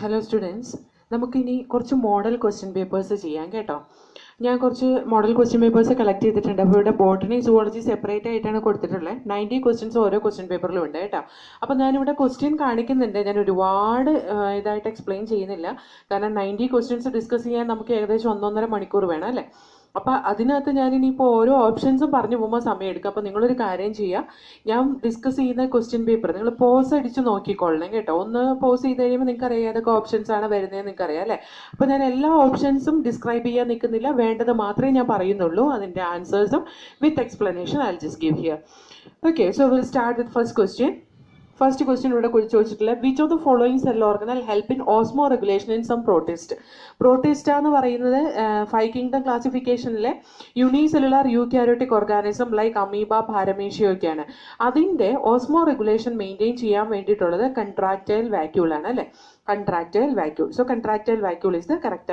Hello students, നമുക്കിനി കുറച്ച് model question papers ചെയ്യാം കേട്ടോ. ഞാൻ കുറച്ച് മോഡൽ ക്വസ്റ്റ്യൻ പേപ്പേഴ്സ് കളക്ട് ചെയ്തിട്ടുണ്ട്. അപ്പോൾ ഇവിടെ ബോട്ടണി സുവോളജി സെപ്പറേറ്റ് ആയിട്ടാണ് കൊടുത്തിട്ടുള്ളത്. 90 ക്വസ്റ്റ്യൻസ് ഓരോ ക്വസ്റ്റ്യൻ പേപ്പറിലും ഉണ്ട് കേട്ടോ. അപ്പോൾ ഞാനിവിടെ ക്വസ്റ്റ്യൻ കാണിക്കുന്നുണ്ട്. ഞാൻ ഒരുപാട് ഇതായിട്ട് എക്സ്പ്ലെയിൻ ചെയ്യുന്നില്ല, കാരണം 90 ക്വസ്റ്റ്യൻസ് ഡിസ്കസ് ചെയ്യാൻ നമുക്ക് ഏകദേശം 1.5 മണിക്കൂർ വേണം അല്ലേ. അപ്പോൾ അതിനകത്ത് ഞാനിനിയിപ്പോൾ ഓരോ ഓപ്ഷൻസും പറഞ്ഞു പോകുമ്പോൾ സമയം എടുക്കും. അപ്പോൾ നിങ്ങളൊരു കാര്യം ചെയ്യുക, ഞാൻ ഡിസ്കസ് ചെയ്യുന്ന ക്വസ്റ്റ്യൻ പേപ്പർ നിങ്ങൾ പോസ് അടിച്ച് നോക്കിക്കൊള്ളണം കേട്ടോ. ഒന്ന് പോസ് ചെയ്ത് കഴിയുമ്പോൾ നിങ്ങൾക്ക് അറിയാം ഏതൊക്കെ ഓപ്ഷൻസ് ആണ് വരുന്നതെന്ന് നിങ്ങൾക്ക് അറിയാം അല്ലേ. അപ്പോൾ ഞാൻ എല്ലാ ഓപ്ഷൻസും ഡിസ്ക്രൈബ് ചെയ്യാൻ നിൽക്കുന്നില്ല, വേണ്ടത് മാത്രമേ ഞാൻ പറയുന്നുള്ളൂ. അതിൻ്റെ ആൻസേഴ്സും with explanation I will just give here. Okay, so will start with first question. First question ഇവിടെ ചോദിച്ചിട്ടില്ല. Which of the following cell organelle help in osmo regulation in some protist. Protista എന്ന് പറയുന്നത് 5 കിങ്ഡം ക്ലാസിഫിക്കേഷനിലെ unicellular eukaryotic organism like amoeba, paramecia ഒക്കെയാണ്. അതിൻ്റെ Osmo regulation maintain ചെയ്യാൻ വേണ്ടിയിട്ടുള്ളത് contractile വാക്യൂളാണ് അല്ലേ. Contractile vacuole. So contractile vacuole is the correct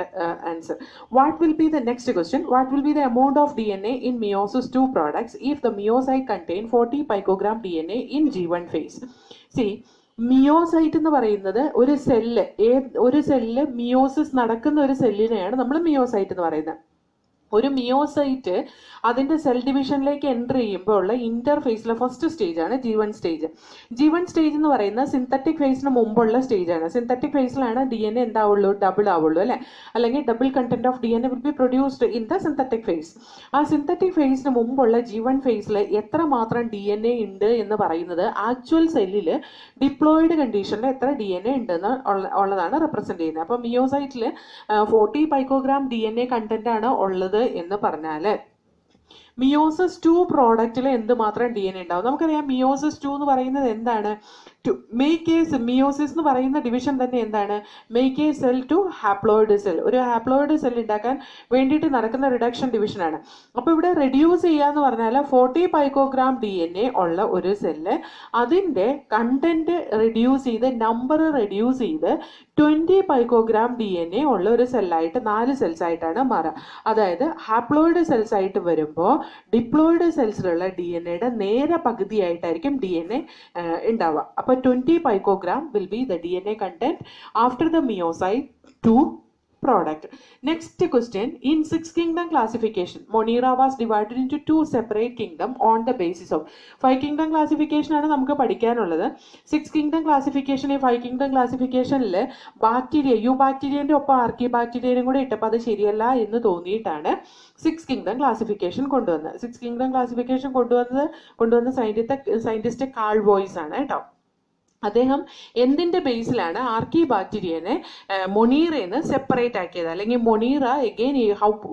answer. What will be the next question? What will be the amount of DNA in meiosis II products if the meiocyte contain 40 picogram DNA in G1 phase? See, meiocyte എന്ന് പറയുന്നത് ഒരു cell meiosis നടക്കുന്ന ഒരു സെല്ലിനെയാണ് നമ്മൾ meiocyte എന്ന് പറയുന്നത്. ഒരു meiocyte അതിൻ്റെ സെൽ ഡിവിഷനിലേക്ക് എൻ്റർ ചെയ്യുമ്പോൾ ഉള്ള ഇൻ്റർഫേസിലെ ഫസ്റ്റ് സ്റ്റേജാണ് G1 സ്റ്റേജ്. G1 സ്റ്റേജ് എന്ന് പറയുന്നത് സിന്തറ്റിക് ഫേസിന് മുമ്പുള്ള സ്റ്റേജാണ്. സിന്തറ്റിക് ഫേസിലാണ് DNA എന്താവുള്ളൂ, ഡബിൾ ആവുള്ളൂ അല്ലേ, അല്ലെങ്കിൽ double content of DNA will be produced in the synthetic phase. ആ സിന്തറ്റിക് ഫേസിന് മുമ്പുള്ള G1 ഫേസിൽ എത്രമാത്രം DNA ഉണ്ട് എന്ന് പറയുന്നത് ആക്ച്വൽ സെല്ലിൽ ഡിപ്ലോയിഡ് കണ്ടീഷനിൽ എത്ര DNA ഉണ്ടെന്ന് ഉള്ളതാണ് റെപ്രസെൻറ്റ് ചെയ്യുന്നത്. അപ്പോൾ മിയോസൈറ്റിൽ 40 പൈക്കോഗ്രാം DNA കണ്ടന്റ് ആണ് ഉള്ളത് എന്ന് പറഞ്ഞാൽ മിയോസിസ് 2 പ്രോഡക്റ്റിൽ എന്തുമാത്രം DNA ഉണ്ടാവും നമുക്കറിയാം. മിയോസിസ് 2 എന്ന് പറയുന്നത് എന്താണ്? മിയോസിസ് എന്ന് പറയുന്ന ഡിവിഷൻ തന്നെ എന്താണ്? Make A cell to haploid cell. ഒരു ഹാപ്ലോയിഡ് സെൽ ഉണ്ടാക്കാൻ വേണ്ടിയിട്ട് നടക്കുന്ന റിഡക്ഷൻ ഡിവിഷനാണ്. അപ്പോൾ ഇവിടെ റെഡ്യൂസ് ചെയ്യുക എന്ന് പറഞ്ഞാൽ 40 പൈക്കോഗ്രാം DNA ഉള്ള ഒരു സെല്ല് അതിൻ്റെ കണ്ടന്റ് റെഡ്യൂസ് ചെയ്ത് നമ്പർ റെഡ്യൂസ് ചെയ്ത് 20 പൈക്കോഗ്രാം DNA ഉള്ള ഒരു സെല്ലായിട്ട് 4 സെൽസ് ആയിട്ടാണ് മാറുക. അതായത് ഹാപ്ലോയിഡ് സെൽസ് ആയിട്ട് വരുമ്പോൾ ഡിപ്ലോയിഡ് സെൽസിലുള്ള DNAയുടെ നേരെ പകുതിയായിട്ടായിരിക്കും DNA ഉണ്ടാവുക. അപ്പോൾ 20 picogram will be the DNA content after the meiocyte 2 product. Next question, in 6 kingdom classification Monera was divided into 2 separate kingdom on the basis of 5 kingdom classification ആണ് നമുക്ക് പഠിക്കാനുള്ളത്. 6 kingdom classification 5 kingdom classificationൽ bacteria യൂബാക്ടീരിയൻ്റെ ഒപ്പം ആർക്കി ബാക്ടീരിയനും കൂടെ ഇട്ടപ്പോൾ അത് ശരിയല്ല എന്ന് തോന്നിയിട്ടാണ് 6 kingdom classification കൊണ്ടുവന്നത്. 6 kingdom classification കൊണ്ടുവന്ന സയന്റിസ്റ്റ് കാൾ ബോയ്സ് ആണ് കേട്ടോ. അദ്ദേഹം എന്തിൻ്റെ ബേസിലാണ് ആർക്കി ബാക്ടീരിയനെ മൊണീറയെന്ന് സെപ്പറേറ്റ് ആക്കിയത്, അല്ലെങ്കിൽ Monera again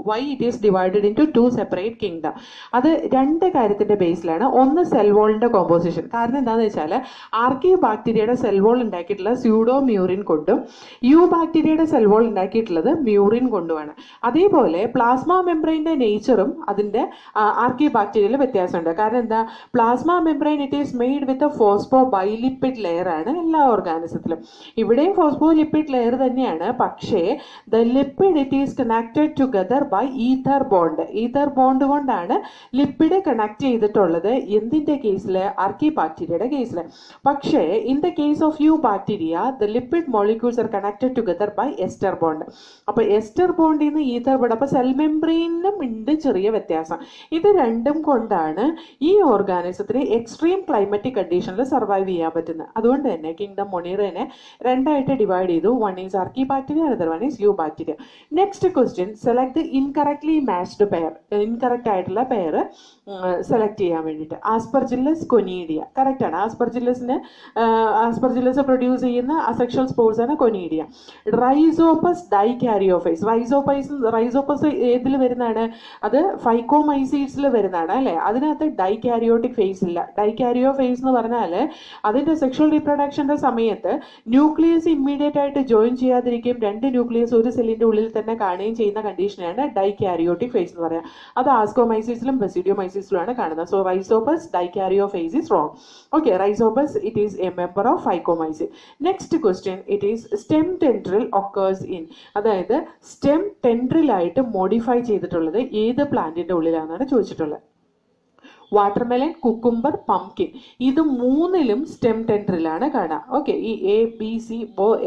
why it is divided into 2 separate kingdom. അത് 2 കാര്യത്തിൻ്റെ ബേസിലാണ്. ഒന്ന് സെൽ വോളിൻ്റെ കോമ്പോസിഷൻ. കാരണം എന്താണെന്ന് വെച്ചാൽ ആർക്കി ബാക്ടീരിയയുടെ സെൽ വോൾ ഉണ്ടാക്കിയിട്ടുള്ള സ്യൂഡോ മ്യൂറിൻ കൊണ്ടും യു ബാക്ടീരിയയുടെ സെൽ വോൾ ഉണ്ടാക്കിയിട്ടുള്ളത് മ്യൂറിൻ കൊണ്ടുമാണ്. അതേപോലെ പ്ലാസ്മ മെംബ്രെയിൻ്റെ നേച്ചറും അതിൻ്റെ ആർക്കി ബാക്ടീരിയയിൽ വ്യത്യാസമുണ്ട്. കാരണം എന്താ, plasma membrane it is made with phospho bilipid layer ആണ് എല്ലാ ഓർഗാനിസത്തിലും. ഇവിടെയും ഫോസ്ഫോലിപ്പിഡ് ലെയർ തന്നെയാണ്, പക്ഷേ the lipid it is connected together by ether bond. Ether bond കൊണ്ടാണ് ലിപ്പിഡ് കണക്ട് ചെയ്തിട്ടുള്ളത്. എന്തിൻ്റെ കേസിൽ? ആർക്കി ബാക്ടീരിയയുടെ കേസിൽ. പക്ഷേ in the case of eubacteria the lipid molecules are connected together by ester bond. അപ്പോൾ എസ്റ്റർ ബോണ്ടിൽ നിന്ന് ഈഥർ ബോണ്ട്. അപ്പോൾ സെൽ മെംബ്രെയിനിലും ഉണ്ട് ചെറിയ വ്യത്യാസം. ഇത് രണ്ടും കൊണ്ടാണ് ഈ ഓർഗാനിസത്തിന് എക്സ്ട്രീം ക്ലൈമറ്റിക് കണ്ടീഷനിൽ സർവൈവ് ചെയ്യാൻ പറ്റുന്നത്. അതുകൊണ്ട് തന്നെ കിങ്ഡം മൊണീറയെ 2 ആയിട്ട് ഡിവൈഡ് ചെയ്തു. One is archaebacteria, another one is eubacteria. Next question, select the incorrectly matched pair. Incorrect ആയിട്ടുള്ള പെയർ സെലക്ട് ചെയ്യാൻ വേണ്ടിയിട്ട്. ആസ്പെർജില്ലസ് കൊനീഡിയ കറക്റ്റ് ആണ്. ആസ്പെർജില്ലസ് പ്രൊഡ്യൂസ് ചെയ്യുന്ന അസെക്ഷൽ സ്പോർസ് ആണ് കൊനീഡിയ. Rhizopus dikaryophase. റൈസോപ്പസ് ഏതിൽ വരുന്നതാണ്? അത് ഫൈക്കോമൈസീഡ്സിൽ വരുന്നതാണ് അല്ലേ. അതിനകത്ത് ഡൈകാരിയോട്ടിക് ഫേസ് ഇല്ല. ഡൈകാരിയോ ഫേസ് എന്ന് പറഞ്ഞാൽ അതിൻ്റെ സെക്ഷൽ റീപ്രൊഡക്ഷൻ്റെ സമയത്ത് ന്യൂക്ലിയസ് ഇമ്മീഡിയറ്റ് ആയിട്ട് ജോയിൻ ചെയ്യാതിരിക്കുകയും 2 ന്യൂക്ലിയസ് ഒരു സെല്ലിൻ്റെ ഉള്ളിൽ തന്നെ കാണുകയും ചെയ്യുന്ന കണ്ടീഷനാണ് ഡൈകാരിയോട്ടിക് ഫേസ് എന്ന് പറയുക. അത് ആസ്കോമൈസിസിലും ബെസിഡിയോമൈസിസിലുമാണ് കാണുന്നത്. So Rhizopus dikaryophase is wrong. Okay, Rhizopus it is a member of Phycomycetes. Next question, it is stem tendril occurs in. അതായത് സ്റ്റെം ടെൻഡ്രിലായിട്ട് മോഡിഫൈ ചെയ്തിട്ടുള്ളത് ഏത് പ്ലാന്റിൻ്റെ ഉള്ളിലാണെന്നാണ് ചോദിച്ചിട്ടുള്ളത്. Watermelon, cucumber, pumpkin. ഇത് മൂന്നിലും സ്റ്റെം ടെൻഡ്രിലാണ് കാണുക. ഓക്കെ, ഈ A, B, C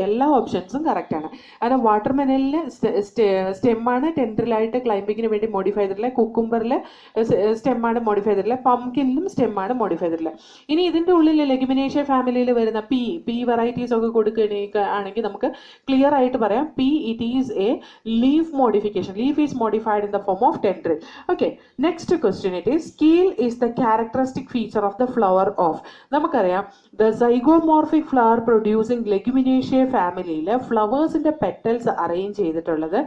എല്ലാ ഓപ്ഷൻസും കറക്റ്റ് ആണ്. കാരണം വാട്ടർമെലനിൽ സ്റ്റെമ്മാണ് ടെൻഡ്രിലായിട്ട് ക്ലൈംബിങ്ങിന് വേണ്ടി മോഡിഫൈ ചെയ്തിട്ടുള്ള, കുക്കുംബറിൽ സ്റ്റെമ്മാണ് മോഡിഫൈ ചെയ്തിട്ടുള്ള, പംകിനിലും സ്റ്റെമ്മാണ് മോഡിഫൈ ചെയ്തിട്ടുള്ള. ഇനി ഇതിൻ്റെ ഉള്ളിൽ ലെഗുമിനേഷ്യ ഫാമിലിയിൽ വരുന്ന പി വെറൈറ്റീസ് ഒക്കെ കൊടുക്കുകയാണെങ്കിൽ നമുക്ക് ക്ലിയർ ആയിട്ട് പറയാം, it is A leaf modification. Leaf is modified in the form of tendril. Okay, next question it is keel is the characteristic feature of the flower of. നമുക്കറിയാം ദ സൈഗോമോർഫിക് ഫ്ലവർ പ്രൊഡ്യൂസിങ് ലെഗുമിനേഷ്യ ഫാമിലിയിൽ ഫ്ലവേഴ്സിന്റെ petals arrange ചെയ്തിട്ടുള്ളത്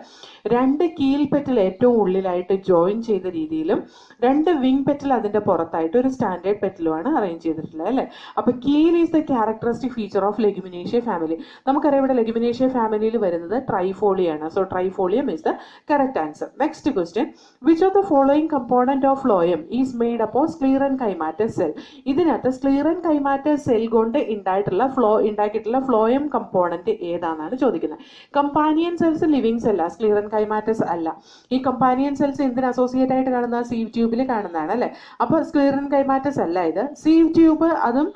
2 കീൽ petal ഏറ്റവും ഉള്ളിലായിട്ട് join ചെയ്ത രീതിയിലും 2 wing petal അതിന്റെ പുറത്തായിട്ട് ഒരു standard പെറ്റലുമാണ് arrange ചെയ്തിട്ടുള്ളത് അല്ലേ. അപ്പൊ keel is the characteristic feature of Leguminosae family. നമുക്കറിയാം ഇവിടെ ലെഗുമിനേഷ്യ ഫാമിലിയിൽ വരുന്നത് ട്രൈഫോളിയാണ്. So Trifolium is the correct answer. Next question, which of the following component of phloem is made up of sclerenchymatous cell. ഇതിനകത്ത് sclerenchymatous cell കൊണ്ട് ഉണ്ടാക്കിയിട്ടുള്ള phloem component ഏതാണെന്നാണ് ചോദിക്കുന്നത്. കമ്പാനിയൻ സെൽസ് ലിവിങ് സെല്ല, സ്ക്ലീറൻകൈമാറ്റസ് അല്ല. ഈ കമ്പാനിയൻ സെൽസ് എന്തിന് associate ആയിട്ട് കാണുന്ന സീവ് ട്യൂബിൽ കാണുന്നതാണ് അല്ലെ. അപ്പോൾ സ്ക്ലീറൻകൈമാറ്റസ് അല്ല ഇത്. സീവ് ട്യൂബ് അതും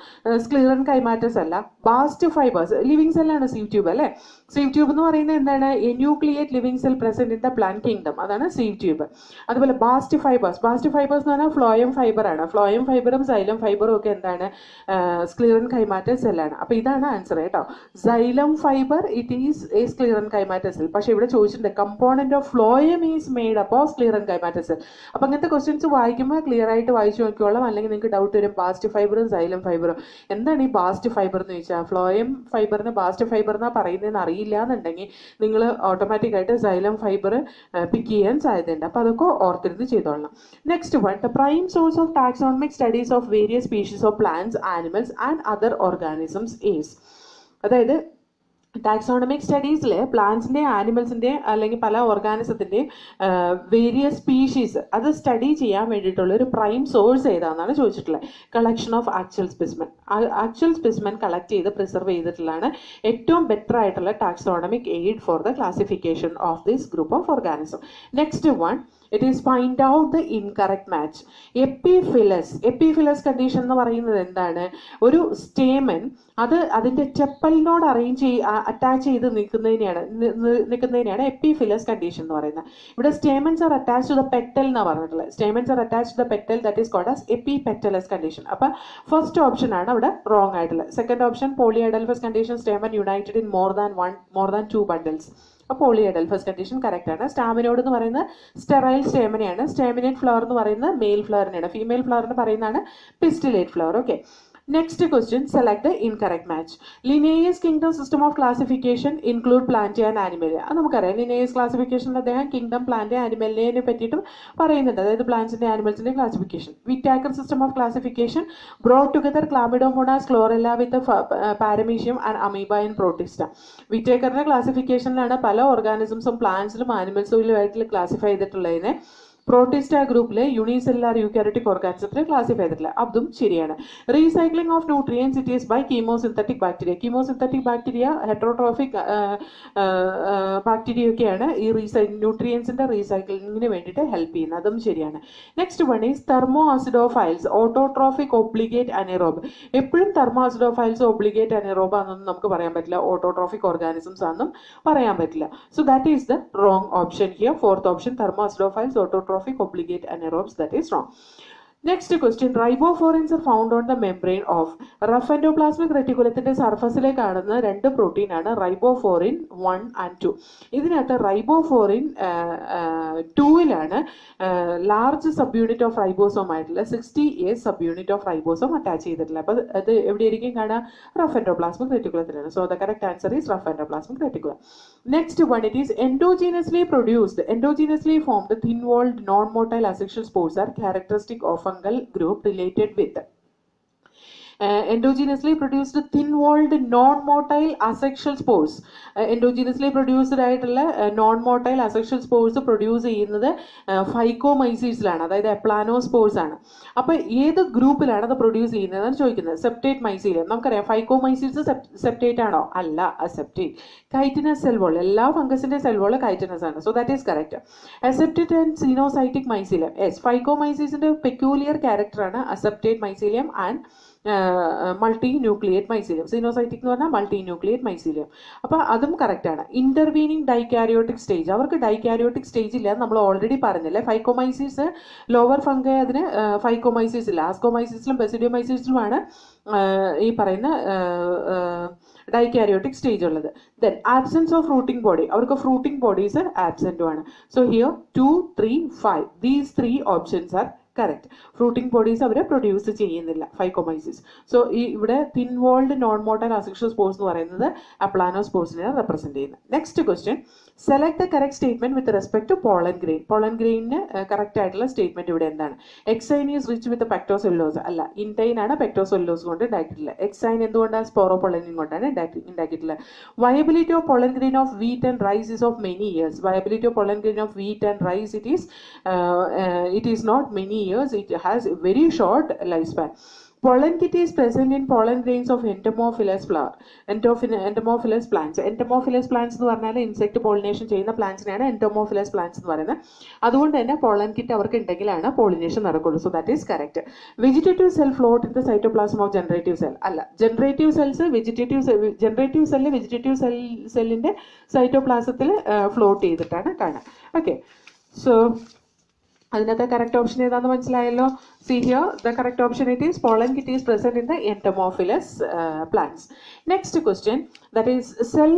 സ്ക്ലീറൻകൈമാറ്റസ് അല്ല. ബാസ്റ്റ് ഫൈബേഴ്സ് ലിവിങ് സെല്ലാണ് സീവ് ട്യൂബ് അല്ലെ. സീവ് ട്യൂബ് എന്ന് പറയുന്നത് എന്താണ്? Enucleate living cell present in the plant kingdom, അതാണ് സീവ് ട്യൂബ്. അതുപോലെ ബാസ്റ്റ് ഫൈബേഴ്സ് എന്ന് പറഞ്ഞാൽ ഫ്ലോയം ഫൈബർ ആണ്. ഫ്ലോയം ഫൈബറും സൈലം ഫൈബറും ഒക്കെ എന്താണ്? സ്ക്ലീറൻകൈമാറ്റസ് സെല്ലാണ്. അപ്പൊ ഇതാണ് ആൻസർ കേട്ടോ. Xylem fibre it is a sclerenchymatous cell. പക്ഷെ ഇവിടെ ചോദിച്ചിട്ടുണ്ട് component of phloem is made up of sclerenchymatous cell. അപ്പൊ അങ്ങനത്തെ ക്വസ്റ്റ്യൻസ് വായിക്കുമ്പോൾ ക്ലിയർ ആയിട്ട് വായിച്ചു നോക്കിയോളാം. അല്ലെങ്കിൽ നിങ്ങൾക്ക് ഡൗട്ട് വരും ബാസ്റ്റ് ഫൈബറും സൈലം ഫൈബറും എന്താണ് ഈ ബാസ്റ്റ് ഫൈബർ എന്ന് ചോദിച്ചാൽ, ഫ്ലോയം ഫൈബറിന് ബാസ്റ്റ് ഫൈബർ എന്നാ പറയുന്നതെന്ന് അറിയില്ല എന്നുണ്ടെങ്കിൽ നിങ്ങൾ ഓട്ടോമാറ്റിക് ആയിട്ട് സൈലം ഫൈബർ പിക്ക് ചെയ്യാൻ സാധ്യതയുണ്ട്. അപ്പൊ അതൊക്കെ ഓർത്തിരുന്ന് ചെയ്തോളണം. Next one, the prime source of taxonomic studies of various species of plants, animals and other organisms is. അതായത് ടാക്സോണമിക് സ്റ്റഡീസിൽ പ്ലാന്റ്സിൻ്റെ, ആനിമൽസിൻ്റെ അല്ലെങ്കിൽ പല ഓർഗാനിസത്തിൻ്റെയും വേരിയസ് സ്പീഷീസ് അത് സ്റ്റഡി ചെയ്യാൻ വേണ്ടിയിട്ടുള്ള ഒരു പ്രൈം സോഴ്സ് ഏതാണെന്നാണ് ചോദിച്ചിട്ടുള്ളത്. Collection of actual specimen. Actual specimen collect ചെയ്ത് പ്രിസർവ് ചെയ്തിട്ടുള്ളതാണ് ഏറ്റവും ബെറ്റർ ആയിട്ടുള്ള taxonomic aid for the classification of this group of organism. Next one, it is find out the incorrect match. Epiphyllous condition എന്ന് പറയുന്നത് എന്താണ്? ഒരു സ്റ്റേമൻ അത് അതിൻ്റെ ചെപ്പലിനോട് അറ്റാച്ച് ചെയ്ത് നിൽക്കുന്നതിനെയാണ് എപ്പിഫിലസ് കണ്ടീഷൻ എന്ന് പറയുന്നത്. ഇവിടെ stamens are attach to the petal എന്നാണ് പറഞ്ഞിട്ടുള്ളത്. Stamens are attach to the petal, that is called as epipetalous condition. അപ്പം ഫസ്റ്റ് ഓപ്ഷൻ ആണ് അവിടെ റോങ് ആയിട്ടുള്ളത്. Second option, polyadelphous condition, stamen united in more than 2 bundles. അപ്പോൾ polyadelphous condition correct ആണ്. സ്റ്റാമിനോഡ് എന്ന് പറയുന്നത് സ്റ്റെറൈൽ സ്റ്റേമിനെയാണ്. സ്റ്റേമിനേറ്റ് ഫ്ലവർ എന്ന് പറയുന്നത് മെയിൽ ഫ്ലവറിനെയാണ്. ഫീമെയിൽ ഫ്ലവറിന് പറയുന്നതാണ് പിസ്റ്റിലേറ്റ് flower. Okay, next question, select the incorrect match. Linnaeus kingdom system of classification include plant and animal. അത് നമുക്കറിയാം. Linnaeus ക്ലാസിഫിക്കേഷനിൽ അദ്ദേഹം കിങ്ഡം, പ്ലാന്റ്, ആനിമലിനെ പറ്റിയിട്ടും പറയുന്നുണ്ട്. അതായത് പ്ലാന്റ്സിന്റെ ആനിമൽസിന്റെ classification. Whittaker system of classification brought together Chlamydomonas, Chlorella with Paramecium and Amoeba in Protista. വിറ്റേക്കറിന്റെ ക്ലാസിഫിക്കേഷനിലാണ് പല ഓർഗാനിസംസും പ്ലാന്റ്സിലും ആനിമൽസിലും ആയിട്ട് ക്ലാസിഫൈ ചെയ്തിട്ടുള്ളതിനെ പ്രോട്ടിസ്റ്റ ഗ്രൂപ്പിലെ യൂണിസെല്ലുലാർ യൂക്കാരിയോട്ടിക് ഓർഗാനിസത്തിൽ ക്ലാസിഫൈ ചെയ്തിട്ടില്ല. അതും ശരിയാണ്. Recycling of nutrients it is by chemosynthetic bacteria. Chemosynthetic bacteria heterotrophic bacteria ഒക്കെയാണ് ഈ ന്യൂട്രിയൻസിന്റെ റീസൈക്ലിങ്ങിന് വേണ്ടിയിട്ട് ഹെൽപ്പ് ചെയ്യുന്നത്. അതും ശരിയാണ്. Next one is thermo acidophiles autotrophic obligate anaerobe. എപ്പോഴും തെർമോ ആസിഡോഫൈൽസ് ഒബ്ലിഗേറ്റ് അനേറോബ് ആണെന്നൊന്നും നമുക്ക് പറയാൻ പറ്റില്ല. ഓട്ടോട്രോഫിക് ഓർഗാനിസംസ് ആണെന്നും പറയാൻ പറ്റില്ല. So that is the wrong option here. Fourth option, thermo acidophiles autotrophic obligate anaerobes, that is wrong. Next question, ribophorins are found on the membrane of rough endoplasmic reticulum സർഫസിലെ കാണുന്ന 2 protein ആണ് ribophorin 1 and 2. ഇതിനകത്ത് ribophorin 2ലാണ് large subunit of ribosome ആയിട്ടുള്ള 60A subunit of ribosome attach ചെയ്തിട്ടില്ല. അപ്പോൾ അത് എവിടെയായിരിക്കും കാണാം? റഫ് എൻഡോപ്ലാസ്മിക് റെറ്റിക്കുലത്തിലാണ്. So the correct answer is rough endoplasmic reticulum. Next one, it is endogenously formed thin walled non-motile asexual spores are characteristic of fungal group related with endogenously produced thin walled non motile asexual spores. Endogenously produced ആയിട്ടുള്ള non motile asexual spores produce ചെയ്യുന്നത് ഫൈക്കോമൈസീസിലാണ്, അതായത് എപ്ലാനോസ്പോർസ് ആണ്. അപ്പോൾ ഏത് ഗ്രൂപ്പിലാണ് അത് produce ചെയ്യുന്നതെന്ന് ചോദിക്കുന്നത്. Septate mycelium. നമുക്കറിയാം ഫൈക്കോമൈസീസ് സെപ്റ്റേറ്റ് ആണോ? അല്ല, അസെപ്റ്റേറ്റ്. കൈറ്റിനസ് സെൽ വോൾ, എല്ലാ ഫംഗസിന്റെ സെൽ വോൾ കൈറ്റിനസ് ആണ്. So that is correct. Aseptate and coenocytic mycelium. Yes, ഫൈക്കോമൈസീസിന്റെ പെക്യൂലിയർ ക്യാരക്ടറാണ് aseptate mycelium and multinucleate mycelium. Coenocytic എന്ന് പറഞ്ഞാൽ മൾട്ടി ന്യൂക്ലിയേറ്റ് മൈസീലിയം. അപ്പോൾ അതും കറക്റ്റാണ്. ഇന്റർവീനിങ് ഡൈകാരിയോട്ടിക് സ്റ്റേജ്, അവർക്ക് ഡൈകാരിയോട്ടിക് സ്റ്റേജ് ഇല്ല, നമ്മൾ ഓൾറെഡി പറഞ്ഞില്ലേ. ഫൈക്കോമൈസീസ് ലോവർ ഫംഗൈ, അതിന് ഫൈക്കോമൈസീസ് ഇല്ല. ആസ്കോമൈസീസിലും ബെസിഡിയോമൈസീസിലുമാണ് ഈ പറയുന്ന ഡൈകാരിയോട്ടിക് സ്റ്റേജ് ഉള്ളത്. Then absence of fruiting body, അവർക്ക് ഫ്രൂട്ടിംഗ് ബോഡീസ് ആബ്സെന്റുമാണ്. So here 2, 3, 5 these 3 options are correct. Fruiting bodies അവർ പ്രൊഡ്യൂസ് ചെയ്യുന്നില്ല ഫൈക്കോമൈസിസ്. സോ ഈ ഇവിടെ thin walled non motile asexual spores എന്ന് പറയുന്നത് അപ്ലാനോസ്പോർസിനെ റെപ്രസെന്റ് ചെയ്യുന്നത്. Next question, select the correct statement with respect to pollen grain. Pollen ഗ്രെയിനിന് കറക്റ്റ് ആയിട്ടുള്ള സ്റ്റേറ്റ്മെന്റ് ഇവിടെ എന്താണ്? Exine is rich with pectocellulose. അല്ല, ഇൻറ്റൈൻ ആണ് പെക്ടോസെല്ലോസ് കൊണ്ട് ഉണ്ടാക്കിയിട്ടുള്ളത്. എക്സൈൻ എന്തുകൊണ്ടാണ്? സ്പോറോപൊളനിൻ കൊണ്ടാണ് ഉണ്ടാക്കിയിട്ടുള്ളത്. Viability of pollen grain of wheat and rice is of many years. Viability of pollen grain of wheat and rice it is not many years, it has a very short lifespan. Pollen kit is present in pollen grains of entomophilous flower. Entomophilous plants. Entomophilous plants എന്ന് പറഞ്ഞാൽ insect pollination ചെയ്യുന്ന പ്ലാന്റ്സിനെയാണ് entomophilous plants എന്ന് പറയുന്നത്. അതുകൊണ്ട് തന്നെ pollen kit അവർക്ക് ഉണ്ടെങ്കിലാണ് pollination നടക്കുള്ളൂ. So that is correct. Vegetative cell float in the cytoplasm of generative cell. അല്ല, generative cells generative cell vegetative സെല്ലിന്റെ സൈറ്റോപ്ലാസത്തിൽ ഫ്ലോട്ട് ചെയ്തിട്ടാണ് കാണുക. ഓക്കെ, സോ അതിനകത്ത് കറക്റ്റ് ഓപ്ഷൻ ഏതാണെന്ന് മനസ്സിലായല്ലോ. See here, the correct option it is pollen kit is present in the entomophilous plants. Next question, that is cell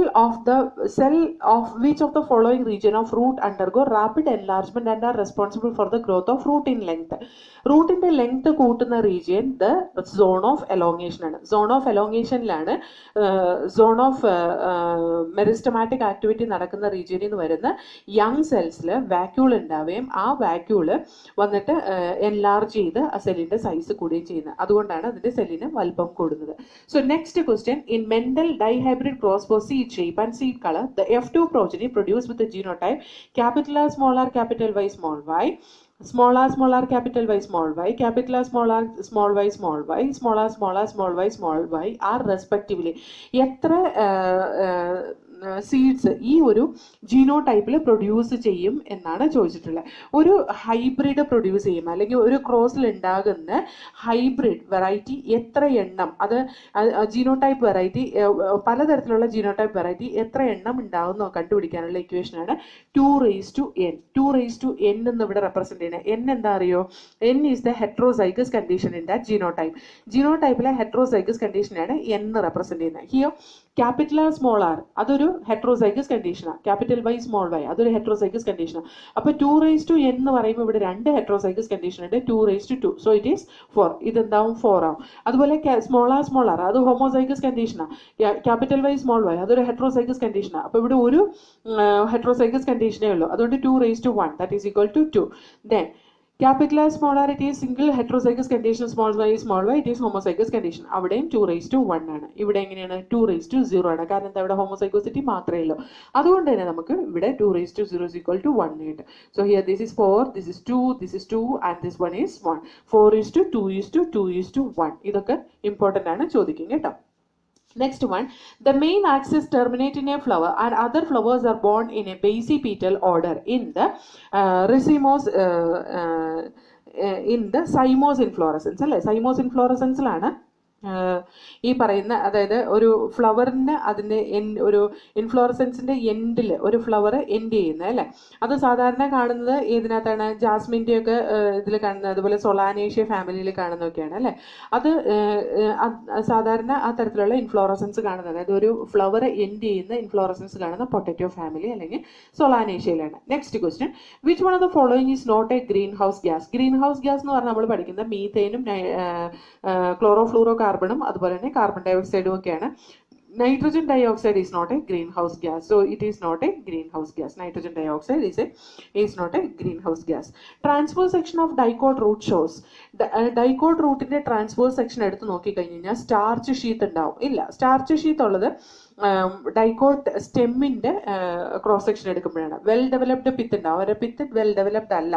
of which of the following region of root undergo rapid enlargement and are responsible for the growth of root in length. Root in the length കൂട്ടുന്ന region the zone of elongation ആണ്. Zone of elongationലാണ് zone of meristematic activity നടക്കുന്ന region എന്ന് വരുന്ന young സെൽസിൽ vacuole ഉണ്ടാവുകയും ആ vacuole വന്നിട്ട് enlarge ചെയ്ത് ആ സെല്ലിന്റെ സൈസ് കൂടുകയും ചെയ്യുന്നത്. അതുകൊണ്ടാണ് അതിന്റെ സെല്ലിന് വലുപ്പം കൂടുന്നത്. So next question, in mental dihybrid cross four seed shape and seed colour the F2 progeny produced with the genotype capital R small r capital Y small y, small r capital Y small y, capital R small y small y, small r small y small y are respectively എത്ര seeds ഈ ഒരു ജീനോടൈപ്പിൽ produce ചെയ്യും എന്നാണ് ചോദിച്ചിട്ടുള്ളത്. ഒരു hybrid produce ചെയ്യും അല്ലെങ്കിൽ ഒരു ക്രോസിൽ ഉണ്ടാകുന്ന ഹൈബ്രിഡ് വെറൈറ്റി എത്ര എണ്ണം, അത് ജീനോടൈപ്പ് വെറൈറ്റി പലതരത്തിലുള്ള ജീനോടൈപ്പ് വെറൈറ്റി എത്ര എണ്ണം ഉണ്ടാകുന്നോ കണ്ടുപിടിക്കാനുള്ള ഇക്വേഷനാണ് 2n. 2n എന്ന് ഇവിടെ റെപ്രസെന്റ് ചെയ്യുന്നത്. n എന്താ അറിയോ? n is the heterozygous condition in that genotype. ജീനോടൈപ്പിലെ ഹെട്രോസൈഗസ് കണ്ടീഷനാണ് n റെപ്രസെന്റ് ചെയ്യുന്നത്. Here capital R small r അതൊരു ഹെട്രോസൈഗസ് കണ്ടീഷനാണ്. ക്യാപിറ്റൽ വൈ സ്മോൾ വൈ അതൊരു ഹെട്രോസൈഗസ് കണ്ടീഷനാണ്. അപ്പോൾ 2n എന്ന് പറയുമ്പോൾ ഇവിടെ 2 ഹെട്രോസൈഗസ് കണ്ടീഷൻ ഉണ്ട്. 2 സോ ഇറ്റ് ഈസ് 4. ഇതെന്താവും? 4 ആവും. അതുപോലെ സ്മോൾ ആർ അത് ഹോമോസൈഗസ് കണ്ടീഷനാണ്. ക്യാപിറ്റൽ വൈ സ്മോൾ വൈ അതൊരു ഹെട്രോസൈഗസ് കണ്ടീഷനാണ്. അപ്പോൾ ഇവിടെ ഒരു ഹെട്രോസൈഗസ് കണ്ടീഷനേ ഉള്ളൂ. അതുകൊണ്ട് 2 that is equal to 2. Then capital R small r it is single heterozygous condition, small y it is homozygous condition. അവിടെയും 2 ആണ്. ഇവിടെ എങ്ങനെയാണ്? 2 ആണ്. കാരണം എന്താ? ഇവിടെ ഹോമോസൈഗോസിറ്റി മാത്രമേ ഉള്ളൂ. അതുകൊണ്ട് തന്നെ നമുക്ക് ഇവിടെ 2 is equal to 1 കിട്ടും. So here this is 4, this is 2 and this one is 1. 4:2:2:1 ഇതൊക്കെ ഇമ്പോർട്ടൻ്റ് ആണ്, ചോദിക്കും കേട്ടോ. Next one, the main axis terminate in a flower and other flowers are born in a basipetal order in the racemose in the cymose inflorescence. അല്ലേ, cymose inflorescence-ലാണ് ഈ പറയുന്ന, അതായത് ഒരു ഫ്ലവറിന് അതിൻ്റെ ഒരു ഇൻഫ്ലോറസൻസിൻ്റെ എൻഡിൽ ഒരു ഫ്ലവർ എൻഡ് ചെയ്യുന്നത് അല്ലേ. അത് സാധാരണ കാണുന്നത് ഏതിനകത്താണ്? ജാസ്മിൻ്റെ ഒക്കെ ഇതിൽ കാണുന്നത്, അതുപോലെ സൊളാനേഷ്യ ഫാമിലിയിൽ കാണുന്നതൊക്കെയാണ് അല്ലേ. അത് സാധാരണ ആ തരത്തിലുള്ള ഇൻഫ്ലോറസൻസ് കാണുന്നത്, അതായത് ഒരു ഫ്ലവർ എൻഡ് ചെയ്യുന്ന ഇൻഫ്ലോറസൻസ് കാണുന്ന പൊട്ടറ്റോ ഫാമിലി അല്ലെങ്കിൽ സൊളാനേഷ്യയിലാണ്. Next question, which one of the following is not a greenhouse gas? Greenhouse gas എന്ന് പറഞ്ഞാൽ നമ്മൾ പഠിക്കുന്നത് മീഥേനും ക്ലോറോഫ്ലൂറോ കാർബണും അതുപോലെ തന്നെ കാർബൺ ഡൈ ഓക്സൈഡും ഒക്കെയാണ്. nitrogen dioxide is not a greenhouse gas, so it is not a greenhouse gas. Nitrogen dioxide is not a greenhouse gas. Transverse section of dicot root shows dicot root ന്റെ transverse section എടുത്ത് നോക്കി കഴിഞ്ഞാൽ starch sheath ഉണ്ടാവും. ഇല്ല, starch sheath ഉള്ളത് dicot സ്റ്റെമ്മിന്റെ cross section എടുക്കുമ്പോഴാണ്. Well developed pith ഉണ്ടാവും. അവരുടെ പിത്ത് വെൽ ഡെവലപ്ഡ് അല്ല.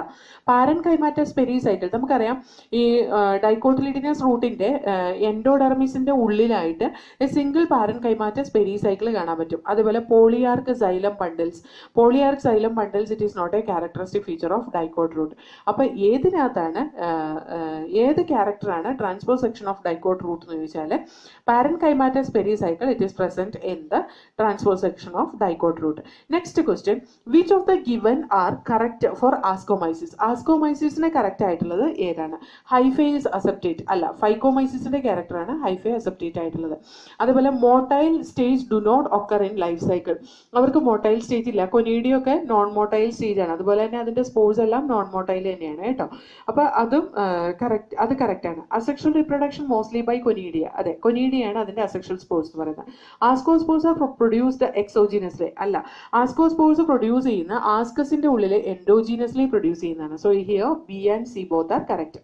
പാരൻകൈമാറ്റസ് പെരിസൈക്കിൾ നമുക്കറിയാം, ഈ ഡൈക്കോട്ടിലിഡിനസ് റൂട്ടിന്റെ എൻഡോഡെർമിസിന്റെ ഉള്ളിലായിട്ട് സിംഗിൾ പാരൻകൈമാറ്റസ് പെരിസൈക്കിൾ കാണാൻ പറ്റും. അതുപോലെ polyarch xylem bundles, polyarch xylem bundles it is not a characteristic feature of dicot root. അപ്പൊ ഏതിനകത്താണ് ഏത് ക്യാരക്ടറാണ് transverse section of dicot root എന്ന് ചോദിച്ചാൽ parenchymatous pericycle it is present in the transverse section of dicot root. Next question, which of the given are correct for ascomyces? Ascomyces ne correct ആയിട്ടുള്ളത് ഏതാണ്? Hyphae aseptate അല്ല, ഫൈക്കോമൈസിസിന്റെ character ആണ് hyphae aseptate ആയിട്ടുള്ളത്. അതുപോലെ motile stage do not occur in life cycle, അവർക്ക് motile stage ഇല്ല. കൊനീഡിയൊക്കെ നോൺ മോട്ടൈൽ സ്റ്റേജ് ആണ്. അതുപോലെ തന്നെ അതിന്റെ സ്പോർസ് എല്ലാം നോൺ മോട്ടൈൽ തന്നെയാണ് കേട്ടോ. അപ്പൊ അതും കറക്റ്റ്, അത് കറക്റ്റ് ആണ്. Asexual reproduction mostly by conidia, അതെ കൊനീഡിയാണ് അതിന്റെ അസെക്ഷൽ സ്പോർസ് എന്ന് പറയുന്നത്. ആസ്കോസ്പോർസ് ആർ പ്രൊഡ്യൂസ്ഡ് എക്സോജീനസ്ലി അല്ല, ആസ്കോസ്പോർസ് പ്രൊഡ്യൂസ് ചെയ്യുന്ന ആസ്കസിന്റെ ഉള്ളിൽ എൻഡോജീനസ്ലി പ്രൊഡ്യൂസ് ചെയ്യുന്നതാണ്. So here B and C both are correct.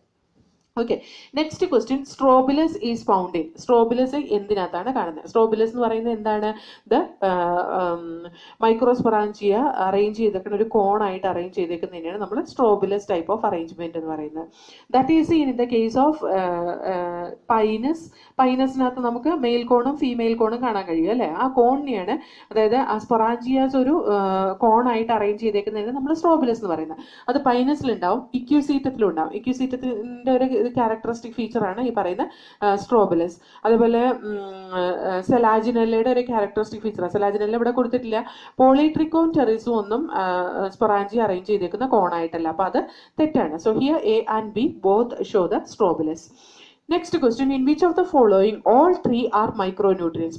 Okay, next question, strobilus is found in. Strobilus എന്തിനകത്താണ് കാണുന്നത്? സ്ട്രോബിലസ് എന്ന് പറയുന്നത് എന്താണ്? ദ മൈക്രോസ്പൊറാഞ്ചിയ അറേഞ്ച് ചെയ്തേക്കുന്ന ഒരു കോണായിട്ട് അറേഞ്ച് ചെയ്തേക്കുന്നതിനാണ് നമ്മൾ സ്ട്രോബിലസ് ടൈപ്പ് ഓഫ് അറേഞ്ച്മെന്റ് എന്ന് പറയുന്നത്. That is in the case of Pinus. പൈനസിനകത്ത് നമുക്ക് മെയിൽ കോണും ഫീമെയിൽ കോണും കാണാൻ കഴിയും അല്ലേ? ആ കോണിനെയാണ്, അതായത് ആ സ്പൊറാഞ്ചിയാസ് ഒരു കോണായിട്ട് അറേഞ്ച് ചെയ്തേക്കുന്നതിന് നമ്മൾ സ്ട്രോബിലസ് എന്ന് പറയുന്നത്. അത് പൈനസിലുണ്ടാവും, ഇക്യൂസീറ്റത്തിലും ഉണ്ടാവും. ഇക്യൂസീറ്റത്തിന്റെ ഒരു ക്യാരക്ടറിസ്റ്റിക് ഫീച്ചറാണ് ഈ പറയുന്ന സ്ട്രോബിലസ്. അതുപോലെ സെലാജിനെല്ലയുടെ ഒരു ക്യാരക്ടറിസ്റ്റിക് ഫീച്ചറാണ്. സെലാജിനെല്ല ഇവിടെ കൊടുത്തിട്ടില്ല. പോളിട്രിക്കോൺ ടെറിസും ഒന്നും സ്പൊറാഞ്ചി അറേഞ്ച് ചെയ്തേക്കുന്ന കോണായിട്ടല്ല. അപ്പൊ അത് തെറ്റാണ്. So here A and B both show the strobilus. Next question, in which of the following all three are micronutrients?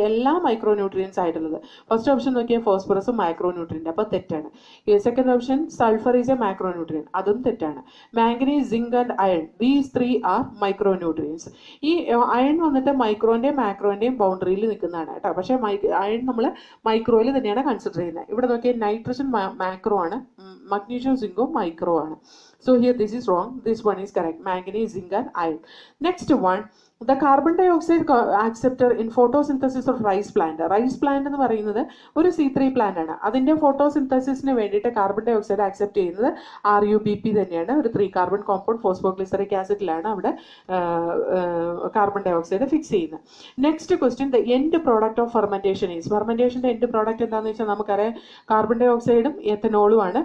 എല്ലാ മൈക്രോന്യൂട്രിയൻസ് ആയിട്ടുള്ളത്. ഫസ്റ്റ് ഓപ്ഷൻ നോക്കിയാൽ ഫോസ്ഫറസും മൈക്രോന്യൂട്രിയന്റ്, അപ്പൊ തെറ്റാണ്. Second option sulphur is a micronutrient, അതും തെറ്റാണ്. Manganese, zinc and iron, these three are micronutrients. ഈ iron വന്നിട്ട് മൈക്രോന്റെയും മാക്രോന്റെയും ബൗണ്ടറിയിൽ നിൽക്കുന്നതാണ് കേട്ടോ. പക്ഷേ അയൺ നമ്മൾ മൈക്രോയിൽ തന്നെയാണ് കൺസിഡർ ചെയ്യുന്നത്. ഇവിടെ നോക്കിയാൽ നൈട്രജൻ മാക്രോ ആണ്, മഗ്നീഷ്യം സിങ്കും മൈക്രോ ആണ്. So here this is wrong, this one is correct. Manganese, zinc and iron. Next one, the carbon dioxide acceptor in photosynthesis of rice plant. Rice plant എന്ന് പറയുന്നത് ഒരു C3 plant ആണ്. അതിന്റെ ഫോട്ടോസിന്തസിസിന് വേണ്ടിയിട്ട് carbon dye oxide accept ചെയ്യുന്നത് RUBP തന്നെയാണ്. ഒരു 3 carbon compound phosphoglyceric ആസിഡിലാണ് അവിടെ കാർബൺ ഡൈ ഓക്സൈഡ് ഫിക്സ് ചെയ്യുന്നത്. Next question, the end product of fermentation is. ഫെർമെന്റേഷന്റെ എൻഡ് പ്രോഡക്റ്റ് എന്താണെന്ന് വെച്ചാൽ നമുക്കറിയാം, കാർബൺ ഡൈ ഓക്സൈഡും എത്തനോളും ആണ്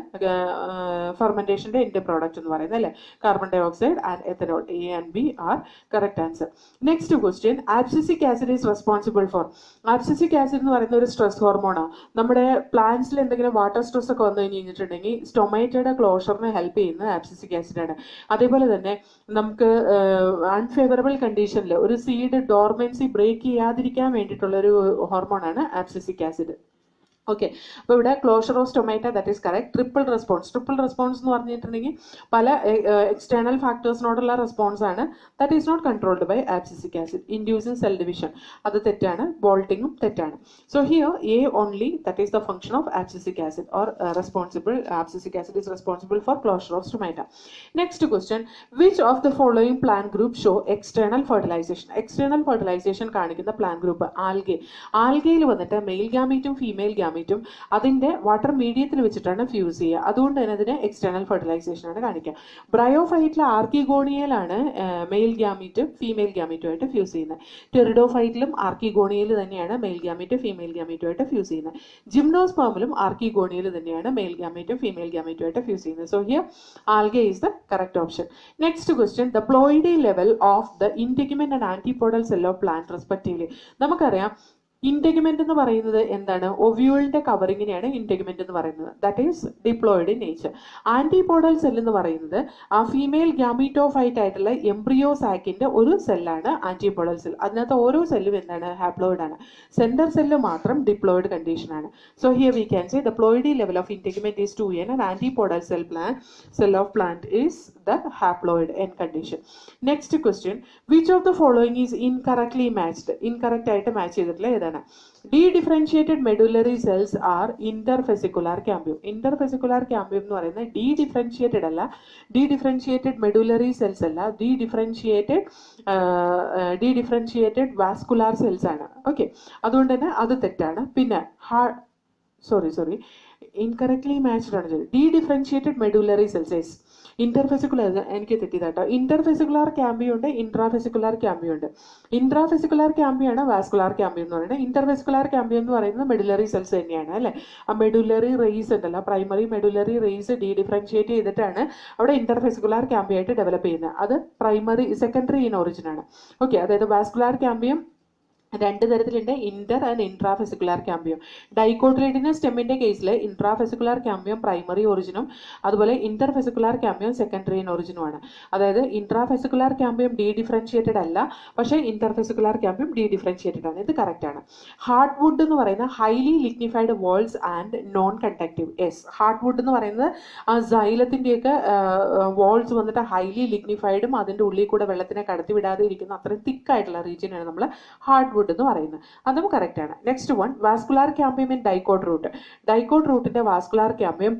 ഫെർമെന്റേഷന്റെ എൻഡ് പ്രോഡക്റ്റ് എന്ന് പറയുന്നത് അല്ലേ? Carbon dioxide and ethanol, A and B are correct answer. Next question, abscisic acid is responsible for. Abscisic acid എന്ന് പറയുന്ന ഒരു സ്ട്രെസ് ഹോർമോണാണ്. നമ്മുടെ പ്ലാന്റ്സിൽ എന്തെങ്കിലും വാട്ടർ സ്ട്രെസ് ഒക്കെ വന്നു കഴിഞ്ഞിട്ടുണ്ടെങ്കിൽ സ്റ്റൊമേറ്റയുടെ ക്ലോഷറിന് ഹെൽപ്പ് ചെയ്യുന്നത് ആബ്സിസിക് ആസിഡ് ആണ്. അതേപോലെ തന്നെ നമുക്ക് അൺഫേവറബിൾ കണ്ടീഷനിൽ ഒരു സീഡ് ഡോർമെൻസി ബ്രേക്ക് ചെയ്യാതിരിക്കാൻ വേണ്ടിയിട്ടുള്ള ഒരു ഹോർമോണാണ് ആബ്സിസിക് ആസിഡ്. ഓക്കെ, അപ്പോൾ ഇവിടെ closure of stomata, that is correct. Triple response എന്ന് പറഞ്ഞിട്ടുണ്ടെങ്കിൽ പല എക്സ്റ്റേണൽ ഫാക്ടേഴ്സിനോടുള്ള റെസ്പോൺസ് ആണ്. That is not controlled by abscisic acid. Inducing cell division, അത് തെറ്റാണ്. ബോൾട്ടിങ്ങും തെറ്റാണ്. So here A only, that is the function of abscisic acid or responsible. Abscisic acid is responsible for closure of stomata. Next question, which of the following plant group show external fertilization? External fertilization കാണിക്കുന്ന plant group algae. ആൽഗയിൽ വന്നിട്ട് mail ഗാമീറ്റും female ഗാമീറ്റും അതിന്റെ water മീഡിയത്തിൽ വെച്ചിട്ടാണ് fuse ചെയ്യുക. അതുകൊണ്ട് തന്നെ അതിന് external fertilisation ആണ് കാണിക്കുക. ബ്രയോഫൈറ്റിലെ ആർക്കിഗോണിയയിലാണ് മെയിൽ ഗ്യാമീറ്റും ഫീമെയിൽ ഗ്യാമീറ്റുമായിട്ട് ഫ്യൂസ് ചെയ്യുന്നത്. ടെറിഡോഫൈറ്റിലും ആർക്കിഗോണിയയിൽ തന്നെയാണ് മെയിൽ ഗ്യാമീറ്റ് ഫീമെയിൽ ഗ്യാമീറ്റുമായിട്ട് ഫ്യൂസ് ചെയ്യുന്നത്. ജിംനോസ്പേമിലും ആർക്കിഗോണിയയിൽ തന്നെയാണ് മെയിൽ ഗ്യാമീറ്റും ഫീമെയിൽ ഗ്യാമീറ്റുമായിട്ട് ഫ്യൂസ് ചെയ്യുന്നത്. So here algae is the correct option. Next question, the ploidy level of the integument and antipodal cell of plant respectively. നമുക്കറിയാം ഇന്റഗ്മെന്റ് എന്ന് പറയുന്നത് എന്താണ്? ഒവ്യൂളിന്റെ കവറിങ്ങിനെയാണ് ഇന്റഗ്മെന്റ് എന്ന് പറയുന്നത്. That is diploid in nature. Antipodal cell എന്ന് പറയുന്നത് ആ ഫീമെയിൽ ഗ്യാമീറ്റോഫൈറ്റ് ആയിട്ടുള്ള എംബ്രിയോ സാക്കിന്റെ ഒരു സെല്ലാണ് ആന്റിപോഡൽ സെൽ. അതിനകത്ത് ഓരോ സെല്ലും എന്താണ്? ഹാപ്ലോയിഡ് ആണ്. സെന്റർ സെല്ല് മാത്രം ഡിപ്ലോയിഡ് കണ്ടീഷൻ ആണ്. So here we can say the ploidy level of integument is 2n and antipodal cell of plant is the haploid n condition. Next question, which of the following is incorrectly matched? Incorrect ആയിട്ട് match ചെയ്തിട്ടുള്ള ഏതാണ്? Dedifferentiated medullary cells are intervesicular cambium. Intervesicular cambium എന്ന് പറയുന്നത് dedifferentiated അല്ല, dedifferentiated medullary cells അല്ല, dedifferentiated vascular cells ആണ്. Okay, അതുകൊണ്ട് തന്നെ അത് തെറ്റാണ്. പിന്നെ incorrectly matched ആണ്. Dedifferentiated medullary cells. ഇന്റർഫെസിക്കുലർ എനിക്ക് തെറ്റിയതാട്ടോ. ഇന്റർഫെസിക്കുലർ ക്യാമ്പിയം ഉണ്ട്, ഇൻട്രാഫെസിക്കുലർ ക്യാമ്പിയം ഉണ്ട്. ഇൻട്രാഫെസിക്കുലർ ക്യാമ്പിയാണ് വാസ്കുലാർ ക്യാമ്പിയം എന്ന് പറയുന്നത്. ഇന്റർഫെസിക്കുലർ ക്യാമ്പിയം എന്ന് പറയുന്നത് മെഡുലറി സെൽസ് തന്നെയാണ് അല്ലേ. ആ മെഡുലറി റേസ് ഉണ്ടല്ലോ, പ്രൈമറി മെഡുലറി റേസ് ഡീഡിഫറൻഷിയേറ്റ് ചെയ്തിട്ടാണ് അവിടെ ഇന്റർഫെസിക്കുലർ ക്യാമ്പിയായിട്ട് ഡെവലപ്പ് ചെയ്യുന്നത്. അത് പ്രൈമറി സെക്കൻഡറി ഇൻ ഒറിജിൻ ആണ്. ഓക്കെ, അതായത് വാസ്കുലാർ ക്യാമ്പിയം രണ്ട് തരത്തിലുണ്ട്, ഇന്റർ ആൻഡ് ഇൻട്രാഫെസിക്കുലർ ക്യാമ്പിയം. ഡൈക്കോട്ടിലിഡിനസ് സ്റ്റെമ്മിന്റെ കേസിൽ ഇൻട്രാഫെസിക്കുലർ ക്യാമ്പിയം പ്രൈമറി ഒറിജിനും അതുപോലെ ഇന്റർഫെസിക്കുലർ ക്യാമ്പിയം സെക്കൻഡറി ഇൻ ഒറിജിനുമാണ്. അതായത് ഇൻട്രാഫെസിക്കുലർ ക്യാമ്പിയം ഡീഡിഫറൻഷിയേറ്റഡ് അല്ല, പക്ഷേ ഇന്റർഫെസിക്കുലർ ക്യാമ്പിയം ഡീഡിഫറൻഷിയേറ്റഡ് ആണ്. ഇത് കറക്റ്റ് ആണ്. ഹാർഡ് വുഡ് എന്ന് പറയുന്ന highly lignified walls and non conductive. Yes, hard wood എന്ന് പറയുന്നത് ആ സൈലത്തിന്റെയൊക്കെ വാൾസ് വന്നിട്ട് ഹൈലി ലിഗ്നിഫൈഡും അതിന്റെ ഉള്ളിൽ കൂടെ വെള്ളത്തിനെ കടത്തിവിടാതെ ഇരിക്കുന്ന അത്രയും തിക്കായിട്ടുള്ള റീജിയനാണ് നമ്മൾ ഹാർഡ് വുഡ് എന്ന് പറയുന്നത്. അതും കറക്റ്റ് ആണ്. Next one, vascular cambium in dicot root. Dicot റൂട്ടിന്റെ vascular cambium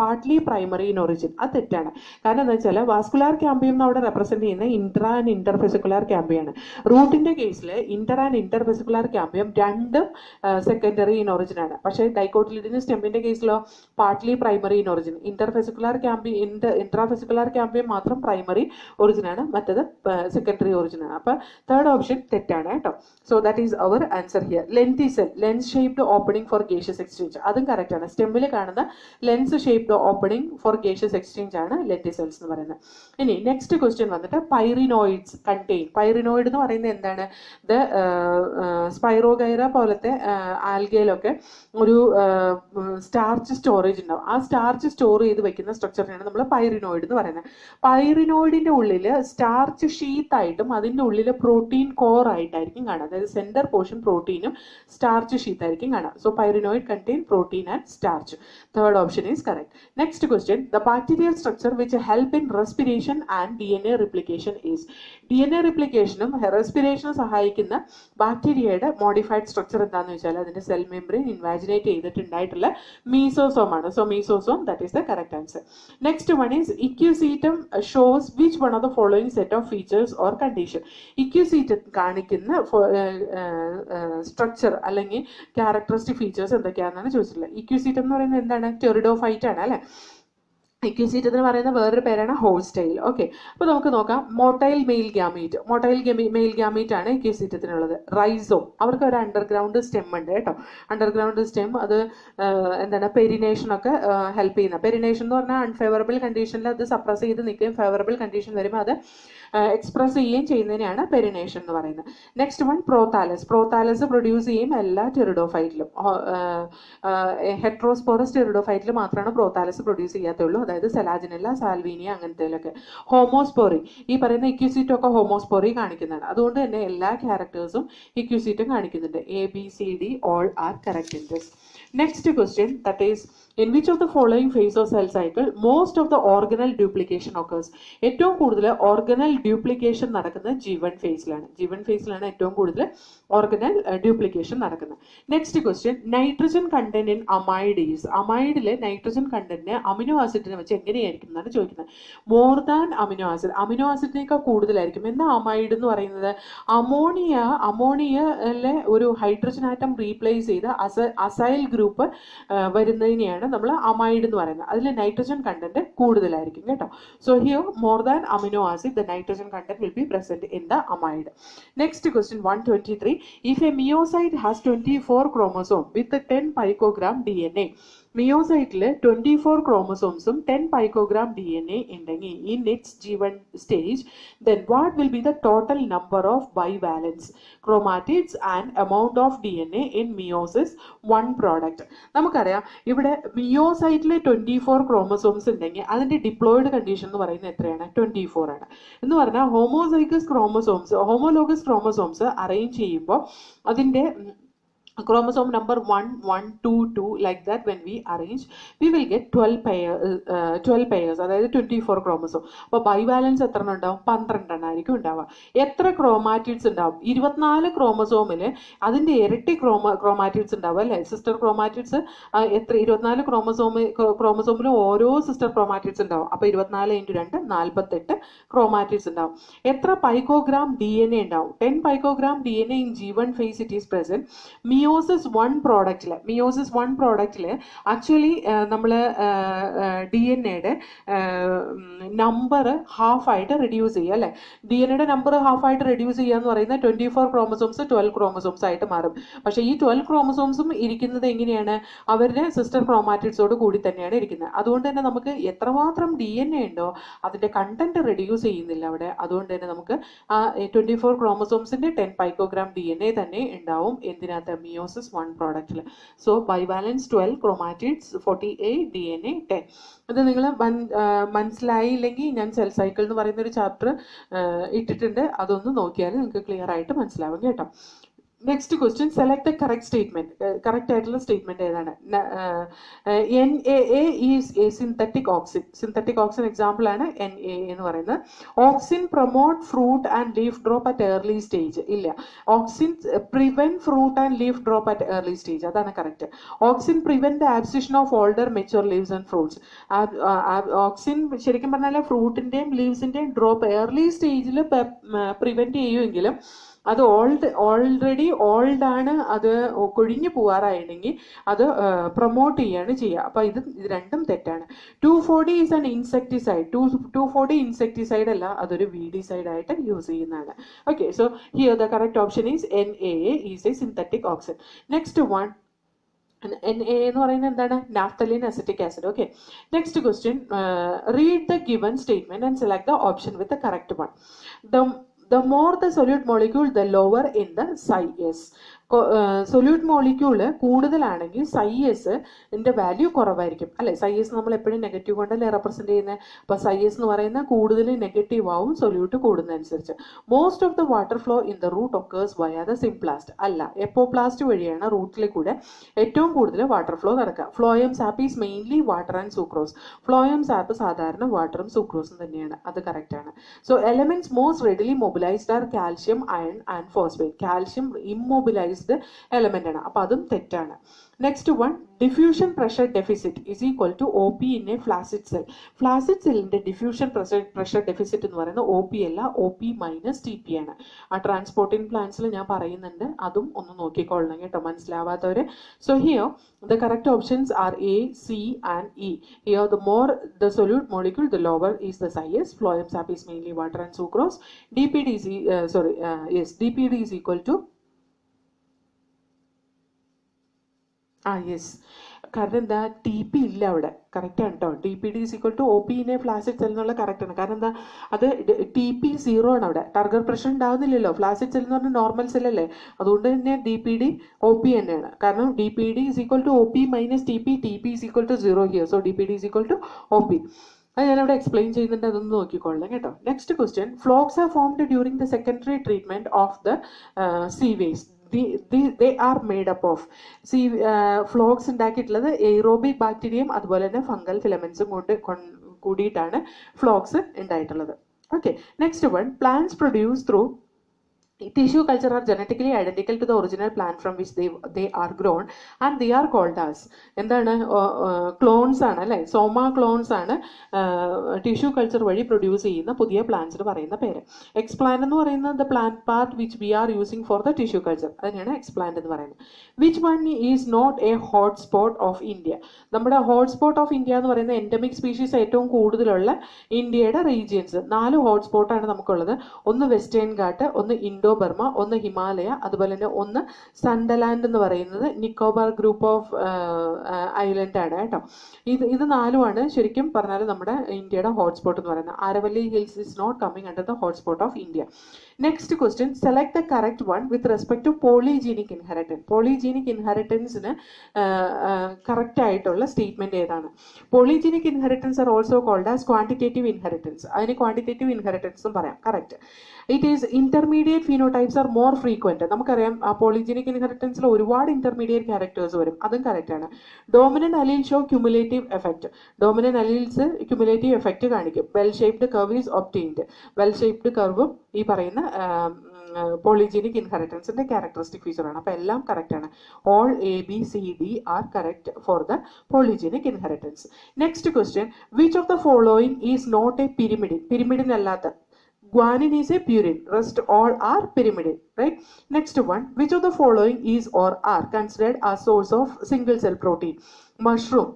partly primary in origin. അത് തെറ്റാണ്. കാരണം എന്താ വെച്ചാൽ വാസ്കുലാർ ക്യാമ്പിയം അവിടെ റെപ്രസെന്റ് ചെയ്യുന്ന ഇന്റർ ആൻഡ് ഇന്റർഫെസിക്കുലർ ക്യാമ്പിയാണ്. റൂട്ടിന്റെ കേസിൽ ഇന്റർ ആൻഡ് ഇന്റർഫെസിക്കുലർ ക്യാമ്പിയം രണ്ടും സെക്കൻഡറി ഇൻ ഒറിജിൻ ആണ്. പക്ഷേ ഡൈക്കോട്ടിലിഡിനസ് സ്റ്റെമ്മിന്റെ കേസിലോ partly primary in origin. Intrafascicular cambium മാത്രം പ്രൈമറി ഒറിജിൻ ആണ്, മറ്റത് സെക്കൻഡറി ഒറിജിൻ ആണ്. അപ്പൊ തേർഡ് ഓപ്ഷൻ തെറ്റാണ് കേട്ടോ. So that is our answer here. Lenticel, lens shaped opening for gaseous exchange. അതും കറക്റ്റ് ആണ്. സ്റ്റെമ്മിൽ കാണുന്ന lens shaped opening four gaseous exchange ആണ് ലെന്റിസെൽസ് എന്ന് പറയുന്നത്. ഇനി നെക്സ്റ്റ് ക്വസ്റ്റ്യൻ വന്നിട്ട് പൈറിനോയിഡ്സ് കണ്ടെയ്ൻ. പൈറിനോയിഡ് എന്ന് പറയുന്നത് എന്താണ്? സ്പൈറോഗൈറ പോലത്തെ ആൽഗയിലൊക്കെ ഒരു സ്റ്റാർച്ച് സ്റ്റോറേജ് ഉണ്ടാവും. ആ സ്റ്റാർച്ച് സ്റ്റോർ ചെയ്ത് വെക്കുന്ന സ്ട്രക്ചറിനാണ് നമ്മൾ പൈറിനോയിഡ് എന്ന് പറയുന്നത്. പൈറിനോയിഡിന്റെ ഉള്ളിൽ സ്റ്റാർച്ച് ഷീത്ത് ആയിട്ടും അതിന്റെ ഉള്ളിൽ പ്രോട്ടീൻ കോർ ആയിട്ടായിരിക്കും കാണുക. അതായത് സെന്റർ പോർഷൻ പ്രോട്ടീനും സ്റ്റാർച്ച് ഷീത്ത് ആയിരിക്കും കാണുക. So pyrenoid contain protein and starch. Third option is correct. Next question, the bacterial structure which help in respiration and DNA replication is. DNA റിപ്ലിക്കേഷനും റെസ്പിറേഷനും സഹായിക്കുന്ന ബാക്ടീരിയയുടെ മോഡിഫൈഡ് സ്ട്രക്ചർ എന്താണെന്ന് വെച്ചാൽ അതിന്റെ സെൽ മെംബ്രെയിൻ ഇൻവാജിനേറ്റ് ചെയ്തിട്ടുണ്ടായിട്ടുള്ള മീസോസോം ആണ്. So mesosome, that is the correct answer. Next one is Equisetum shows which one of the following set of features or condition. Equisetum കാണിക്കുന്ന സ്ട്രക്ചർ അല്ലെങ്കിൽ ക്യാരക്ടറിസ്റ്റിക് ഫീച്ചേഴ്സ് എന്തൊക്കെയാണെന്നാണ് ചോദിച്ചിട്ടുള്ളത്. ഇക്യുസീറ്റം എന്ന് പറയുന്നത് എന്താണ്? ടെറിഡോഫൈറ്റ് ആണ് അല്ലെ. ഇക്യുസീറ്റം എന്ന് പറയുന്ന വേറൊരു പേരാണ് ഹോൾസ്റ്റൈൽ. ഓക്കെ, അപ്പോൾ നമുക്ക് നോക്കാം. Motile male gamete. Motile male gamete ആണ് ഇക്യുസീറ്റത്തിനുള്ളത്. റൈസോം, അവർക്ക് ഒരു അണ്ടർഗ്രൗണ്ട് സ്റ്റെം ഉണ്ട് കേട്ടോ. അണ്ടർഗ്രൗണ്ട് സ്റ്റെം അത് എന്താണ് പെരിനേഷനൊക്കെ ഹെൽപ്പ് ചെയ്യുന്ന. പെരിനേഷൻ എന്ന് പറഞ്ഞാൽ അൺഫേവറബിൾ കണ്ടീഷനിൽ അത് സപ്രസ് ചെയ്ത് നിൽക്കുകയും ഫേവറബിൾ കണ്ടീഷൻ വരുമ്പോൾ അത് എക്സ്പ്രസ് ചെയ്യുകയും ചെയ്യുന്നതിനാണ് പെരിനേഷൻ എന്ന് പറയുന്നത്. Next one prothallus. Prothallus produce ചെയ്യും എല്ലാ ടെറിഡോഫൈറ്റിലും. ഹെട്രോസ്പോറസ് ടെറിഡോഫൈറ്റിൽ മാത്രമാണ് പ്രോതാലസ് പ്രൊഡ്യൂസ് ചെയ്യാത്തുള്ളൂ. അതായത് സെലാജിനെല്ല, സാൽവീനിയ അങ്ങനത്തേലൊക്കെ. ഹോമോസ്പോറി, ഈ പറയുന്ന ഇക്യുസീറ്റും ഒക്കെ ഹോമോസ്പോറി കാണിക്കുന്നതാണ്. അതുകൊണ്ട് തന്നെ എല്ലാ ക്യാരക്ടേഴ്സും ഇക്യുസീറ്റും കാണിക്കുന്നുണ്ട്. ABCD all are correct in this. Next question, that is, in which of the following phase of cell cycle most of the organelle duplication occurs? ഏറ്റവും കൂടുതൽ ഓർഗനൽ ഡ്യൂപ്ലിക്കേഷൻ നടക്കുന്നത് G1 ഫേസിലാണ്. G1 ഫേസിലാണ് ഏറ്റവും കൂടുതൽ ഓർഗനൽ ഡ്യൂപ്ലിക്കേഷൻ നടക്കുന്നത്. Next question, nitrogen content in amides. അമൈഡിലെ nitrogen കണ്ടന്റിനെ amino ആസിഡിനെ വെച്ച് എങ്ങനെയായിരിക്കും എന്നാണ് ചോദിക്കുന്നത്. More than amino acid, amino ആസിഡിനേക്കാൾ കൂടുതലായിരിക്കും. എന്താ അമൈഡ് എന്ന് പറയുന്നത്? അമോണിയയിലെ ഒരു ഹൈഡ്രജൻ ആറ്റം റീപ്ലേസ് ചെയ്ത് അസൈൽ ഗ്രൂപ്പ് വരുന്നതിനെയാണ് നമ്മൾ അമൈഡ് എന്ന് പറയുന്നത്. അതിൽ നൈട്രജൻ കണ്ടന്റ് കൂടുതലായിരിക്കും കേട്ടോ. So here more than amino acid the nitrogen content will be present in the amide. Next question 123, if a myocyte has 24 chromosome with 10 picogram DNA, മിയോസൈറ്റിൽ 24 ക്രോമസോംസും 10 picogram DNA ഉണ്ടെങ്കിൽ in its G1 stage, then what will be the total number of bivalence chromatids and amount of DNA in meiosis 1 product? നമുക്കറിയാം ഇവിടെ മിയോസൈറ്റിൽ 24 chromosomes ഉണ്ടെങ്കിൽ അതിന്റെ diploid condition എന്ന് പറയുന്നത് എത്രയാണ്? 24 ആണ്. എന്ന് പറഞ്ഞാൽ ഹോമോലോഗസ് ക്രോമസോംസ് അറേഞ്ച് ചെയ്യുമ്പോൾ അതിന്റെ chromosome number 1, 1, 2, 2 like that when we arrange, we will get 12 pairs, അതായത് 24 chromosome. അപ്പോൾ ബൈവാലൻസ് എത്ര ഉണ്ടാവും? 12 ആയിരിക്കും ഉണ്ടാവുക. എത്ര ക്രോമാറ്റിഡ്സ് ഉണ്ടാവും? 24 ക്രോമസോമിൽ അതിൻ്റെ ഇരട്ടി ക്രോമാറ്റിഡ്സ് ഉണ്ടാവും അല്ലേ? സിസ്റ്റർ ക്രോമാറ്റിഡ്സ് എത്ര? 24 ക്രോമസോമിൽ ഓരോ സിസ്റ്റർ ക്രോമാറ്റിഡ്സ് ഉണ്ടാവും. അപ്പോൾ 24 × 2 48 ക്രോമാറ്റിഡ്സ് ഉണ്ടാവും. എത്ര പൈക്കോഗ്രാം DNA ഉണ്ടാവും? 10 picogram DNA in G1 phase it is present. Meiosis 1 പ്രോഡക്റ്റിൽ ആക്ച്വലി നമ്മൾ DNA നമ്പർ ഹാഫായിട്ട് റെഡ്യൂസ് ചെയ്യുക അല്ലേ? DNA നമ്പർ ഹാഫായിട്ട് റെഡ്യൂസ് ചെയ്യുക എന്ന് പറയുന്നത് 24 ക്രോമസോംസ് 12 ക്രോമസോംസ് ആയിട്ട് മാറും. പക്ഷേ ഈ 12 ക്രോമസോംസും ഇരിക്കുന്നത് എങ്ങനെയാണ്? അവരുടെ സിസ്റ്റർ ക്രോമാറ്റിഡ്സോട് കൂടി തന്നെയാണ് ഇരിക്കുന്നത്. അതുകൊണ്ട് തന്നെ നമുക്ക് എത്രമാത്രം DNA ഉണ്ടോ അതിൻ്റെ കണ്ടന്റ് റെഡ്യൂസ് ചെയ്യുന്നില്ല അവിടെ. അതുകൊണ്ട് തന്നെ നമുക്ക് ആ 24 ക്രോമസോംസിൻ്റെ 10 പൈക്കോഗ്രാം DNA തന്നെ ഉണ്ടാവും. എന്തിനകത്ത്? മിയോസിസ് 1 പ്രോഡക്റ്റിൽ. So bivalents 12, chromatids 48, DNA 10. ഇത് നിങ്ങൾ മനസ്സിലായില്ലെങ്കിൽ ഞാൻ സെൽ സൈക്കിൾ എന്ന് പറയുന്ന ഒരു ചാപ്റ്റർ ഇട്ടിട്ടുണ്ട്, അതൊന്ന് നോക്കിയാൽ നിങ്ങൾക്ക് ക്ലിയർ ആയിട്ട് മനസ്സിലാവും കേട്ടോ. Next question, select the correct statement. Correct ആയിട്ടുള്ള സ്റ്റേറ്റ്മെന്റ് ഏതാണ്? NAA is a synthetic auxin. Synthetic auxin example ആണ് NAA എന്ന് പറയുന്നത്. Auxin promote fruit and leaf drop at early stage. ഇല്ല, auxin prevent fruit and leaf drop at early stage. അതാണ് correct. Auxin prevent the abscission of older mature leaves and fruits. Auxin ശരിക്കും പറഞ്ഞാൽ ഫ്രൂട്ടിന്റെയും ലീവ്സിന്റെയും drop early സ്റ്റേജിൽ prevent ചെയ്യുമെങ്കിലും അത് already old ആണ്, അത് കൊഴിഞ്ഞു പോകാറായിരുന്നെങ്കിൽ അത് പ്രൊമോട്ട് ചെയ്യാണ് ചെയ്യുക. അപ്പോൾ ഇത് രണ്ടും തെറ്റാണ്. 2,4-D is an insecticide. 2,4-D insecticide അല്ല, അതൊരു വീഡിസൈഡ് ആയിട്ട് യൂസ് ചെയ്യുന്നതാണ്. Okay, so here the correct option is NAA is a synthetic auxin. Next one, NA എന്ന് പറയുന്നത് എന്താണ്? Naphthalene acetic acid. Okay, next question, read the given statement and select the option with the correct one. The more the solute molecule, the lower in the psi S. Solute molecule കൂടുതലാണെങ്കിൽ psi S ന്റെ value കുറവായിരിക്കും അല്ലെ? psi S നമ്മൾ എപ്പോഴും negative കൊണ്ടല്ലേ represent ചെയ്യുന്നത്. അപ്പോൾ psi S എന്ന് പറയുന്ന കൂടുതൽ നെഗറ്റീവ് ആവും സൊല്യൂട്ട് കൂടുന്നതനുസരിച്ച്. Most of the water flow in the root occurs via the symplast. അല്ല, എപ്പോപ്ലാസ്റ്റ് വഴിയാണ് റൂട്ടിൽ കൂടെ ഏറ്റവും കൂടുതൽ വാട്ടർ ഫ്ലോ നടക്കുക. Phloem sap is mainly water and sucrose. Phloem sap സാധാരണ വാട്ടറും സൂക്രോസും തന്നെയാണ്. അത് കറക്റ്റ് ആണ്. So elements most readily mobilised are calcium, iron and phosphate. Calcium immobilised element ആണ്, അപ്പൊ അതും തെറ്റാണ്. Next one, diffusion pressure deficit is equal to OP in A flaccid cell. Flaccid സെല്ലിന്റെ ഡിഫ്യൂഷൻ പ്രഷർ ഡെഫിസിറ്റ് എന്ന് പറയുന്നത് OP അല്ല, OP minus TP ആണ്. ആ ട്രാൻസ്പോർട്ടിംഗ് പ്ലാന്റ്സിൽ ഞാൻ പറയുന്നുണ്ട്, അതും ഒന്ന് നോക്കിക്കൊള്ളണം കേട്ടോ മനസ്സിലാവാത്തവര്. So here the correct options are A, C and E. Here the more the solute molecule, the lower is the psi S. Phloem sap is mainly water and sucrose. DPD is DPD is equal to yes. കാരണം എന്താ? TP ഇല്ല അവിടെ. Correct ആണ് കേട്ടോ. DPD is equal to OP in a flaccid cell എന്നുള്ള correct ആണ്. കാരണം എന്താ? അത് TP 0 ആണ് അവിടെ. ടാർഗറ്റ് പ്രഷർ ഉണ്ടാവുന്നില്ലല്ലോ. ഫ്ലാസിഡ് സെൽ എന്ന് പറഞ്ഞാൽ നോർമൽ സെൽ അല്ലേ? അതുകൊണ്ട് തന്നെ DPD OP തന്നെയാണ്. കാരണം DPD is equal to OP minus TP. TP is equal to 0 here. So DPD is equal to OP. അത് ഞാനവിടെ എക്സ്പ്ലെയിൻ ചെയ്യുന്നുണ്ട്, അതൊന്ന് നോക്കിക്കൊള്ളാം കേട്ടോ. Next question, flocs are formed during the secondary treatment of the sea waste. they are made up of flocs ഉണ്ടാക്കിയിട്ടുള്ളത് aerobic ബാക്ടീരിയയും അതുപോലെ തന്നെ fungal ഫിലമെന്റ്സും കൊണ്ട് കൂടിയിട്ടാണ് ഫ്ലോക്സ് ഉണ്ടായിട്ടുള്ളത്. Okay, next one, plants produce through tissue culture are genetically identical to the original plant from which they are grown and they are called as എന്താണ്? Clones ആണ് അല്ലേ? Somaclones ആണ് ടിഷ്യൂ കൾച്ചർ വഴി produce ചെയ്യുന്ന പുതിയ പ്ലാന്റ്സിന് പറയുന്ന പേര്. എക്സ്പ്ലാന്റ് എന്ന് പറയുന്നത് the plant part which we are using for the tissue culture, അതിനാണ് എക്സ്പ്ലാന്റ് എന്ന് പറയുന്നത്. Which one is not a hotspot of India? നമ്മുടെ ഹോട്ട്സ്പോട്ട് ഓഫ് ഇന്ത്യ എന്ന് പറയുന്ന എൻഡമിക് സ്പീഷീസ് ഏറ്റവും കൂടുതലുള്ള ഇന്ത്യയുടെ റീജിയൻസ് 4 ഹോട്ട്സ്പോട്ടാണ് നമുക്കുള്ളത്. ഒന്ന് വെസ്റ്റേൺ ഘാട്ട്, ഒന്ന് ഇൻഡോ ഇൻഡോ ബർമ, ഒന്ന് ഹിമാലയ, അതുപോലെ തന്നെ ഒന്ന് സണ്ടലാൻഡ് എന്ന് പറയുന്നത് നിക്കോബാർ ഗ്രൂപ്പ് ഓഫ് ഐലൻഡ് ആണ് കേട്ടോ. ഇത് നാലുമാണ് ശരിക്കും പറഞ്ഞാൽ നമ്മുടെ ഇന്ത്യയുടെ ഹോട്ട്സ്പോട്ട് എന്ന് പറയുന്നത്. Aravalli Hills is not coming under the hotspot of India. Next question, select the correct one with respect to polygenic inheritance. Polygenic ഇൻഹെറിറ്റൻസിന് കറക്റ്റ് ആയിട്ടുള്ള സ്റ്റേറ്റ്മെന്റ് ഏതാണ്? Polygenic inheritance are also called as quantitative inheritance. അതിന് quantitative inheritance എന്നും പറയാം. Correct. It is intermediate phenotypes are more frequent. നമുക്കറിയാം polygenic ഇൻഹെറിറ്റൻസിൽ ഒരുപാട് intermediate characters വരും, അതും കറക്റ്റ് ആണ്. Dominant allele show cumulative effect. Dominant alleles cumulative effect കാണിക്കും. Well shaped curve is obtained. Well shaped കർവും ഈ പറയുന്ന പോളിജീനിക് ഇൻഹെറിറ്റൻസിന്റെ ക്യാരക്ടറിസ്റ്റിക് ഫീച്ചർ ആണ്. അപ്പോൾ എല്ലാം കറക്റ്റ് ആണ്. All A B C D are correct for the polygenic inheritance. Next question, which of the following is not a pyrimidine? പിരിമിഡിനല്ലാത്ത. Guanine is a purine. Rest all are pyrimidine, right? Next one, which of the following is or are considered a source of single cell protein? Mushroom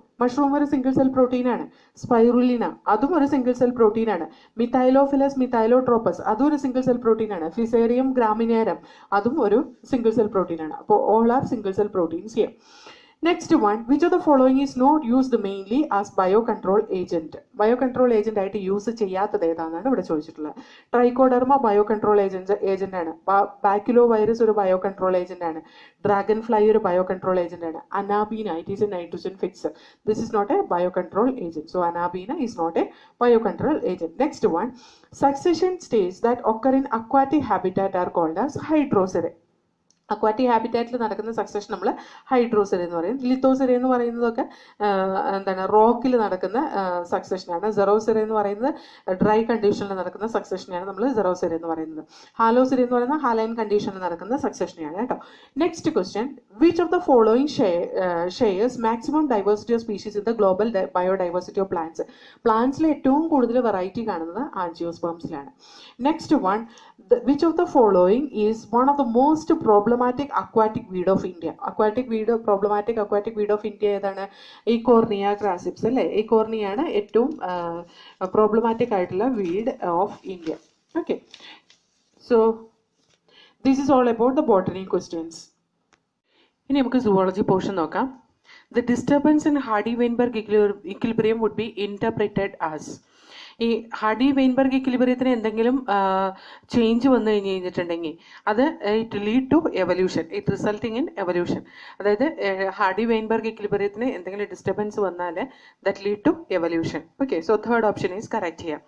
ഒരു single cell protein ആണ്. Spirulina അതും ഒരു single cell protein ആണ്. മിഥൈലോഫിലസ് മിഥൈലോട്രോപ്പസ് അതും ഒരു single cell protein ആണ്. Fusarium ഗ്രാമിനേരം അതും ഒരു സിംഗിൾ സെൽ പ്രോട്ടീൻ ആണ്. അപ്പോൾ all are single cell proteins here. Next one, which of the following is not used mainly as biocontrol agent? Biocontrol agent ആയിട്ട് use ചെയ്യാത്തത് ഏതാണെന്നാണ് ഇവിടെ ചോദിച്ചിട്ടുള്ളത്. ട്രൈക്കോഡർമ ബയോകൺട്രോൾ ഏജന്റ് ആണ്. ബാക്യുലോ വൈറസ് ഒരു ബയോകൺട്രോൾ ഏജന്റ് ആണ്. ഡ്രാഗൺ ഫ്ലൈ ഒരു biocontrol agent ആണ്. Anabaena, it is a nitrogen fixer. This is not a biocontrol agent. So Anabaena is not a biocontrol agent. Next one, succession stage that occur in aquatic habitat are called as hydrosere. Aquatic ഹാബിറ്റാറ്റിൽ നടക്കുന്ന succession നമ്മൾ ഹൈഡ്രോസെറി എന്ന് പറയും. ലിത്തോസെറി എന്ന് പറയുന്നതൊക്കെ എന്താണ് റോക്കിൽ നടക്കുന്ന സക്സഷനാണ്. സെറോസെറി എന്ന് പറയുന്നത് ഡ്രൈ കണ്ടീഷനിൽ നടക്കുന്ന സക്സഷനെയാണ് നമ്മൾ സെറോസെറി എന്ന് പറയുന്നത്. ഹാലോസെറി എന്ന് പറയുന്നത് ഹാലൈൻ കണ്ടീഷനിൽ നടക്കുന്ന സക്സഷനെയാണ് കേട്ടോ. Next question, which of the following shares maximum diversity of species in the global biodiversity of plants? പ്ലാന്റ്സിൽ ഏറ്റവും കൂടുതൽ വെറൈറ്റി കാണുന്നത് ആൻജിയോസ്പേംസിലാണ്. Next one, which of the following is one of the most problematic aquatic weed of India? Problematic aquatic weed of India ഏതാണ്? Eichhornia crassips അല്ലേ? Eichhornia ആണ് ഏറ്റവും problematic ആയിട്ടുള്ള weed of India. Okay, so this is all about the botany questions. ഇനി നമുക്ക് zoology portion നോക്കാം. The disturbance in Hardy-Weinberg equilibrium would be interpreted as. ഈ Hardy Weinberg ഇക്വിലിബ്രിയത്തിന് എന്തെങ്കിലും ചേഞ്ച് വന്നു കഴിഞ്ഞിട്ടുണ്ടെങ്കിൽ അത് it lead to evolution, it resulting in evolution. അതായത് ഹാർഡി വെയിൻബർഗ് ഇക്വിലിബ്രിയത്തിന് എന്തെങ്കിലും ഡിസ്റ്റർബൻസ് വന്നാൽ that lead to evolution. Okay, so third option is correct here.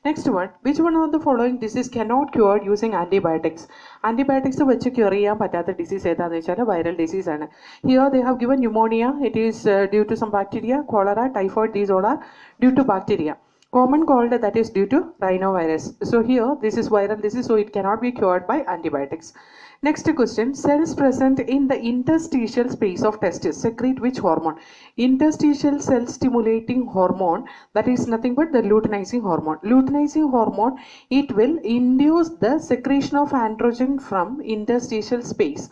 Next one, which one of the following disease cannot cured using antibiotics? Antibiotics വെച്ച് cure ചെയ്യാൻ പറ്റാത്ത disease ഏതാണെന്ന് വെച്ചാൽ viral disease ആണ്. Here they have given pneumonia, it is due to some bacteria. Cholera, typhoid, these all are due to bacteria. Common cold, that is due to rhinovirus. So here this is viral disease, so it cannot be cured by antibiotics. Next question, cells present in the interstitial space of testis secrete which hormone? Interstitial cell stimulating hormone, that is nothing but the luteinizing hormone. Luteinizing hormone, it will induce the secretion of androgen from interstitial space.